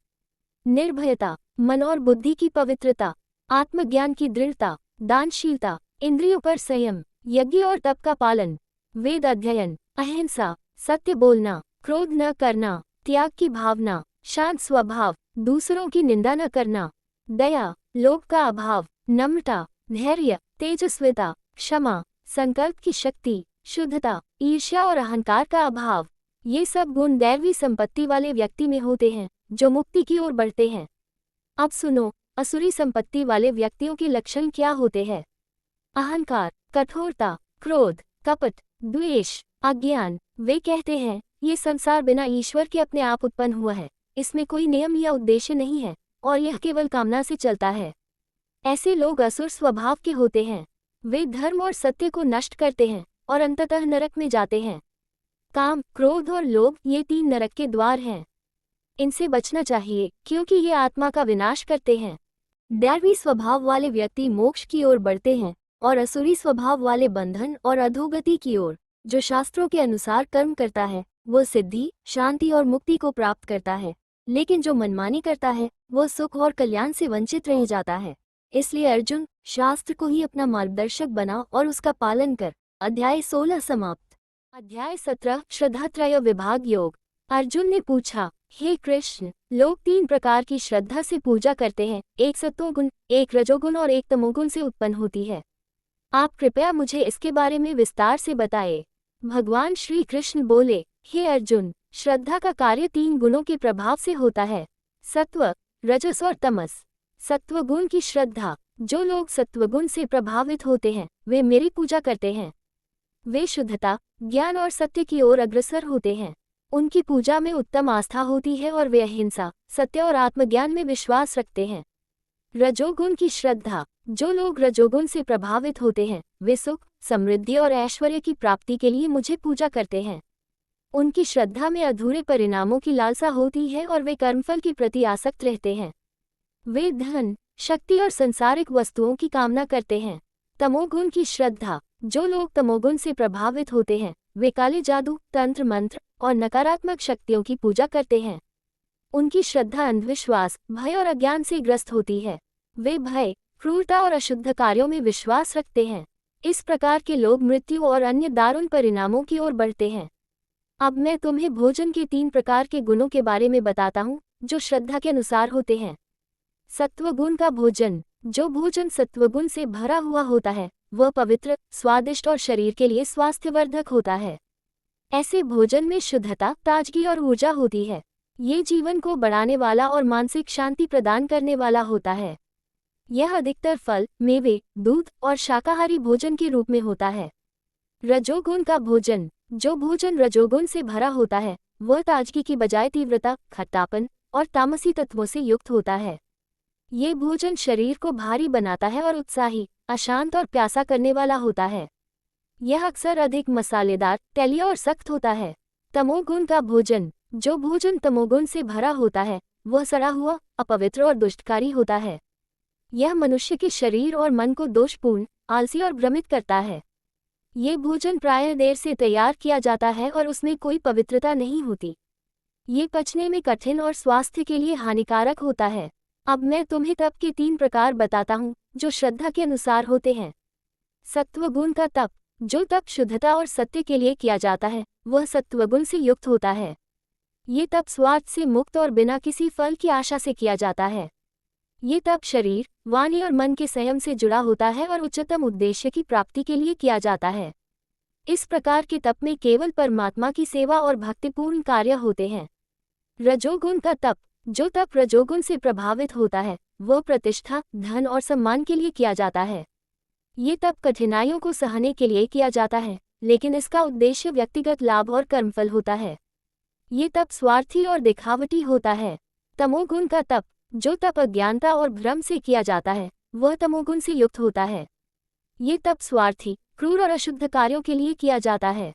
निर्भयता, मन और बुद्धि की पवित्रता, आत्मज्ञान की दृढ़ता, दानशीलता, इंद्रियों पर संयम, यज्ञ और तप का पालन, वेद अध्ययन, अहिंसा, सत्य बोलना, क्रोध न करना, त्याग की भावना, शांत स्वभाव, दूसरों की निंदा न करना, दया, लोभ का अभाव, नम्रता, धैर्य, तेजस्विता, क्षमा, संकल्प की शक्ति, शुद्धता, ईर्ष्या और अहंकार का अभाव, ये सब गुण दैवी संपत्ति वाले व्यक्ति में होते हैं जो मुक्ति की ओर बढ़ते हैं। अब सुनो, असुरी संपत्ति वाले व्यक्तियों के लक्षण क्या होते हैं। अहंकार, कठोरता, क्रोध, कपट, द्वेष, अज्ञान। वे कहते हैं, ये संसार बिना ईश्वर के अपने आप उत्पन्न हुआ है, इसमें कोई नियम या उद्देश्य नहीं है और यह केवल कामना से चलता है। ऐसे लोग असुर स्वभाव के होते हैं। वे धर्म और सत्य को नष्ट करते हैं और अंततः नरक में जाते हैं। काम, क्रोध और लोभ, ये 3 नरक के द्वार हैं। इनसे बचना चाहिए क्योंकि ये आत्मा का विनाश करते हैं। दैवी स्वभाव वाले व्यक्ति मोक्ष की ओर बढ़ते हैं और असुरी स्वभाव वाले बंधन और अधोगति की ओर। जो शास्त्रों के अनुसार कर्म करता है वो सिद्धि, शांति और मुक्ति को प्राप्त करता है, लेकिन जो मनमानी करता है वो सुख और कल्याण से वंचित रह जाता है। इसलिए अर्जुन, शास्त्र को ही अपना मार्गदर्शक बना और उसका पालन कर। अध्याय 16 समाप्त। अध्याय 17, श्रद्धात्रय विभाग योग। अर्जुन ने पूछा, हे कृष्ण, लोग 3 प्रकार की श्रद्धा से पूजा करते हैं, एक सत्वगुण, एक रजोगुण और एक तमोगुण से उत्पन्न होती है। आप कृपया मुझे इसके बारे में विस्तार से बताएं। भगवान श्री कृष्ण बोले, हे अर्जुन, श्रद्धा का कार्य 3 गुणों के प्रभाव से होता है, सत्व, रजस और तमस। सत्वगुण की श्रद्धा, जो लोग सत्वगुण से प्रभावित होते हैं वे मेरी पूजा करते हैं। वे शुद्धता, ज्ञान और सत्य की ओर अग्रसर होते हैं। उनकी पूजा में उत्तम आस्था होती है और वे अहिंसा, सत्य और आत्मज्ञान में विश्वास रखते हैं। रजोगुण की श्रद्धा, जो लोग रजोगुण से प्रभावित होते हैं वे सुख, समृद्धि और ऐश्वर्य की प्राप्ति के लिए मुझे पूजा करते हैं। उनकी श्रद्धा में अधूरे परिणामों की लालसा होती है और वे कर्मफल के प्रति आसक्त रहते हैं। वे धन, शक्ति और सांसारिक वस्तुओं की कामना करते हैं। तमोगुण की श्रद्धा, जो लोग तमोगुण से प्रभावित होते हैं वे काले जादू, तंत्र मंत्र और नकारात्मक शक्तियों की पूजा करते हैं। उनकी श्रद्धा अंधविश्वास, भय और अज्ञान से ग्रस्त होती है। वे भय, क्रूरता और अशुद्ध कार्यों में विश्वास रखते हैं। इस प्रकार के लोग मृत्यु और अन्य दारुण परिणामों की ओर बढ़ते हैं। अब मैं तुम्हें भोजन के 3 प्रकार के गुणों के बारे में बताता हूँ जो श्रद्धा के अनुसार होते हैं। सत्वगुण का भोजन, जो भोजन सत्वगुण से भरा हुआ होता है वह पवित्र, स्वादिष्ट और शरीर के लिए स्वास्थ्यवर्धक होता है। ऐसे भोजन में शुद्धता, ताजगी और ऊर्जा होती है। ये जीवन को बढ़ाने वाला और मानसिक शांति प्रदान करने वाला होता है। यह अधिकतर फल, मेवे, दूध और शाकाहारी भोजन के रूप में होता है। रजोगुण का भोजन, जो भोजन रजोगुण से भरा होता है वह ताजगी की बजाय तीव्रता, खट्टापन, और तामसी तत्वों से युक्त होता है। ये भोजन शरीर को भारी बनाता है और उत्साही, अशांत और प्यासा करने वाला होता है। यह अक्सर अधिक मसालेदार, तैलीय और सख्त होता है। तमोगुण का भोजन। जो भोजन तमोगुण से भरा होता है वह सड़ा हुआ, अपवित्र और दुष्टकारी होता है। यह मनुष्य के शरीर और मन को दोषपूर्ण, आलसी और भ्रमित करता है। ये भोजन प्रायः देर से तैयार किया जाता है और उसमें कोई पवित्रता नहीं होती। ये पचने में कठिन और स्वास्थ्य के लिए हानिकारक होता है। अब मैं तुम्हें तप के 3 प्रकार बताता हूँ जो श्रद्धा के अनुसार होते हैं। सत्वगुण का तप। जो तप शुद्धता और सत्य के लिए किया जाता है वह सत्वगुण से युक्त होता है। ये तप स्वार्थ से मुक्त और बिना किसी फल की आशा से किया जाता है। ये तप शरीर, वाणी और मन के संयम से जुड़ा होता है और उच्चतम उद्देश्य की प्राप्ति के लिए किया जाता है। इस प्रकार के तप में केवल परमात्मा की सेवा और भक्तिपूर्ण कार्य होते हैं। रजोगुण का तप। जो तप रजोगुण से प्रभावित होता है वह प्रतिष्ठा, धन और सम्मान के लिए किया जाता है। ये तप कठिनाइयों को सहने के लिए किया जाता है, लेकिन इसका उद्देश्य व्यक्तिगत लाभ और कर्मफल होता है। ये तप स्वार्थी और दिखावटी होता है। तमोगुण का तप। जो तप अज्ञानता और भ्रम से किया जाता है वह तमोगुण से युक्त होता है। ये तप स्वार्थी, क्रूर और अशुद्ध कार्यों के लिए किया जाता है।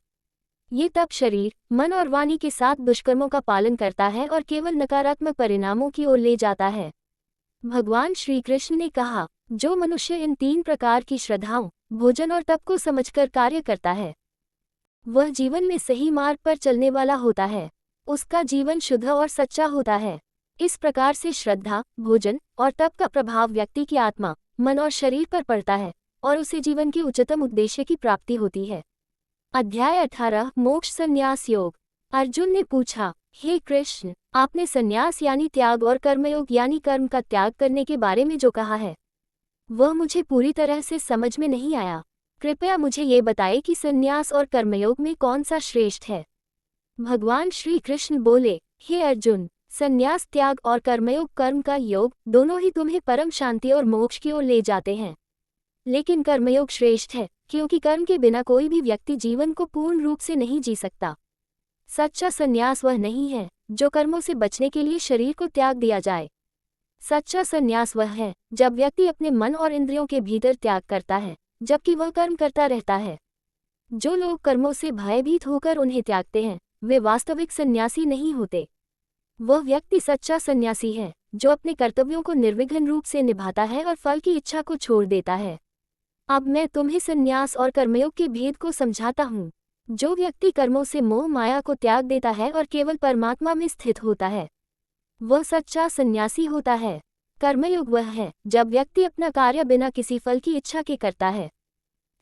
ये तप शरीर, मन और वाणी के साथ दुष्कर्मों का पालन करता है और केवल नकारात्मक परिणामों की ओर ले जाता है। भगवान श्री कृष्ण ने कहा, जो मनुष्य इन 3 प्रकार की श्रद्धाओं, भोजन और तप को समझकर कार्य करता है वह जीवन में सही मार्ग पर चलने वाला होता है। उसका जीवन शुद्ध और सच्चा होता है। इस प्रकार से श्रद्धा, भोजन और तप का प्रभाव व्यक्ति की आत्मा, मन और शरीर पर पड़ता है और उसे जीवन के उच्चतम उद्देश्य की प्राप्ति होती है। अध्याय 18 मोक्ष संन्यास योग। अर्जुन ने पूछा, हे कृष्ण, आपने संन्यास यानी त्याग और कर्मयोग यानी कर्म का त्याग करने के बारे में जो कहा है वह मुझे पूरी तरह से समझ में नहीं आया। कृपया मुझे ये बताएं कि संन्यास और कर्मयोग में कौन सा श्रेष्ठ है। भगवान श्री कृष्ण बोले, हे अर्जुन, संन्यास त्याग और कर्मयोग कर्म का योग दोनों ही तुम्हें परम शांति और मोक्ष की ओर ले जाते हैं। लेकिन कर्मयोग श्रेष्ठ है क्योंकि कर्म के बिना कोई भी व्यक्ति जीवन को पूर्ण रूप से नहीं जी सकता। सच्चा संन्यास वह नहीं है जो कर्मों से बचने के लिए शरीर को त्याग दिया जाए। सच्चा संन्यास वह है जब व्यक्ति अपने मन और इंद्रियों के भीतर त्याग करता है जबकि वह कर्म करता रहता है। जो लोग कर्मों से भयभीत होकर उन्हें त्यागते हैं वे वास्तविक सन्यासी नहीं होते। वह व्यक्ति सच्चा सन्यासी है जो अपने कर्तव्यों को निर्विघ्न रूप से निभाता है और फल की इच्छा को छोड़ देता है। अब मैं तुम्हें संन्यास और कर्मयोग के भेद को समझाता हूँ। जो व्यक्ति कर्मों से मोह माया को त्याग देता है और केवल परमात्मा में स्थित होता है वह सच्चा सन्यासी होता है। कर्मयोग वह है जब व्यक्ति अपना कार्य बिना किसी फल की इच्छा के करता है,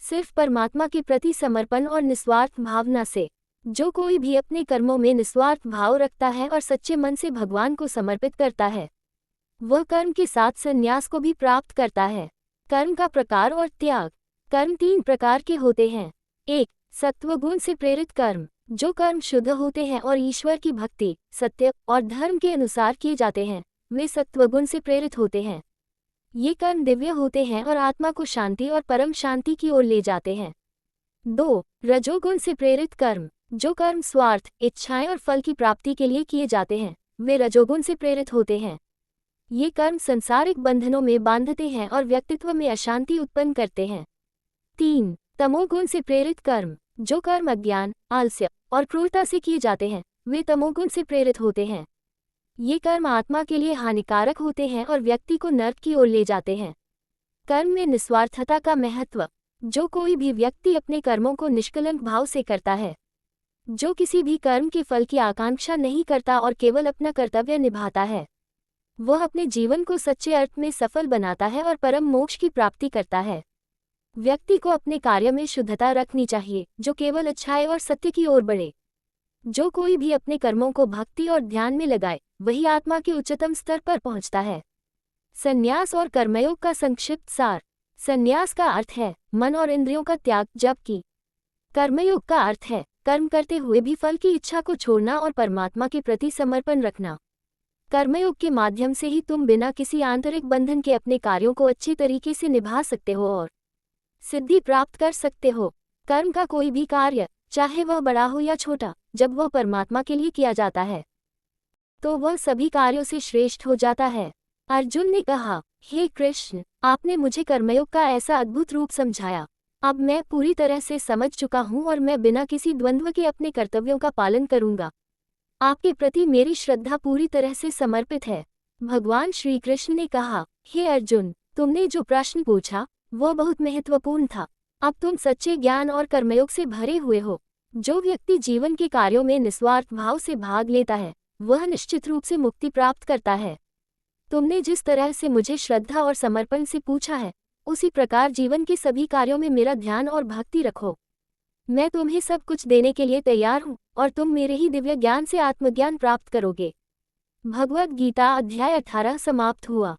सिर्फ परमात्मा के प्रति समर्पण और निस्वार्थ भावना से। जो कोई भी अपने कर्मों में निस्वार्थ भाव रखता है और सच्चे मन से भगवान को समर्पित करता है वह कर्म के साथ संन्यास को भी प्राप्त करता है। कर्म का प्रकार और त्याग। कर्म 3 प्रकार के होते हैं। 1. सत्वगुण से प्रेरित कर्म। जो कर्म शुद्ध होते हैं और ईश्वर की भक्ति, सत्य और धर्म के अनुसार किए जाते हैं वे सत्वगुण से प्रेरित होते हैं। ये कर्म दिव्य होते हैं और आत्मा को शांति और परम शांति की ओर ले जाते हैं। 2. रजोगुण से प्रेरित कर्म। जो कर्म स्वार्थ, इच्छाएं और फल की प्राप्ति के लिए किए जाते हैं वे रजोगुण से प्रेरित होते हैं। ये कर्म संसारिक बंधनों में बांधते हैं और व्यक्तित्व में अशांति उत्पन्न करते हैं। 3. तमोगुण से प्रेरित कर्म। जो कर्म अज्ञान, आलस्य और क्रूरता से किए जाते हैं वे तमोगुण से प्रेरित होते हैं। ये कर्म आत्मा के लिए हानिकारक होते हैं और व्यक्ति को नरक की ओर ले जाते हैं। कर्म में निस्वार्थता का महत्व। जो कोई भी व्यक्ति अपने कर्मों को निष्कलंक भाव से करता है, जो किसी भी कर्म के फल की आकांक्षा नहीं करता और केवल अपना कर्तव्य निभाता है, वह अपने जीवन को सच्चे अर्थ में सफल बनाता है और परम मोक्ष की प्राप्ति करता है। व्यक्ति को अपने कार्य में शुद्धता रखनी चाहिए जो केवल अच्छाई और सत्य की ओर बढ़े। जो कोई भी अपने कर्मों को भक्ति और ध्यान में लगाए वही आत्मा के उच्चतम स्तर पर पहुंचता है। संन्यास और कर्मयोग का संक्षिप्त सार। संन्यास का अर्थ है मन और इंद्रियों का त्याग, जबकि कर्मयोग का अर्थ है कर्म करते हुए भी फल की इच्छा को छोड़ना और परमात्मा के प्रति समर्पण रखना। कर्मयोग के माध्यम से ही तुम बिना किसी आंतरिक बंधन के अपने कार्यों को अच्छी तरीके से निभा सकते हो और सिद्धि प्राप्त कर सकते हो। कर्म का कोई भी कार्य, चाहे वह बड़ा हो या छोटा, जब वह परमात्मा के लिए किया जाता है तो वह सभी कार्यों से श्रेष्ठ हो जाता है। अर्जुन ने कहा, हे कृष्ण, आपने मुझे कर्मयोग का ऐसा अद्भुत रूप समझाया। अब मैं पूरी तरह से समझ चुका हूँ और मैं बिना किसी द्वंद्व के अपने कर्तव्यों का पालन करूँगा। आपके प्रति मेरी श्रद्धा पूरी तरह से समर्पित है। भगवान श्री कृष्ण ने कहा, हे अर्जुन, तुमने जो प्रश्न पूछा वह बहुत महत्वपूर्ण था। अब तुम सच्चे ज्ञान और कर्मयोग से भरे हुए हो। जो व्यक्ति जीवन के कार्यों में निस्वार्थ भाव से भाग लेता है वह निश्चित रूप से मुक्ति प्राप्त करता है। तुमने जिस तरह से मुझे श्रद्धा और समर्पण से पूछा है, उसी प्रकार जीवन के सभी कार्यों में मेरा ध्यान और भक्ति रखो। मैं तुम्हें सब कुछ देने के लिए तैयार हूँ और तुम मेरे ही दिव्य ज्ञान से आत्मज्ञान प्राप्त करोगे। भगवद गीता अध्याय 18 समाप्त हुआ।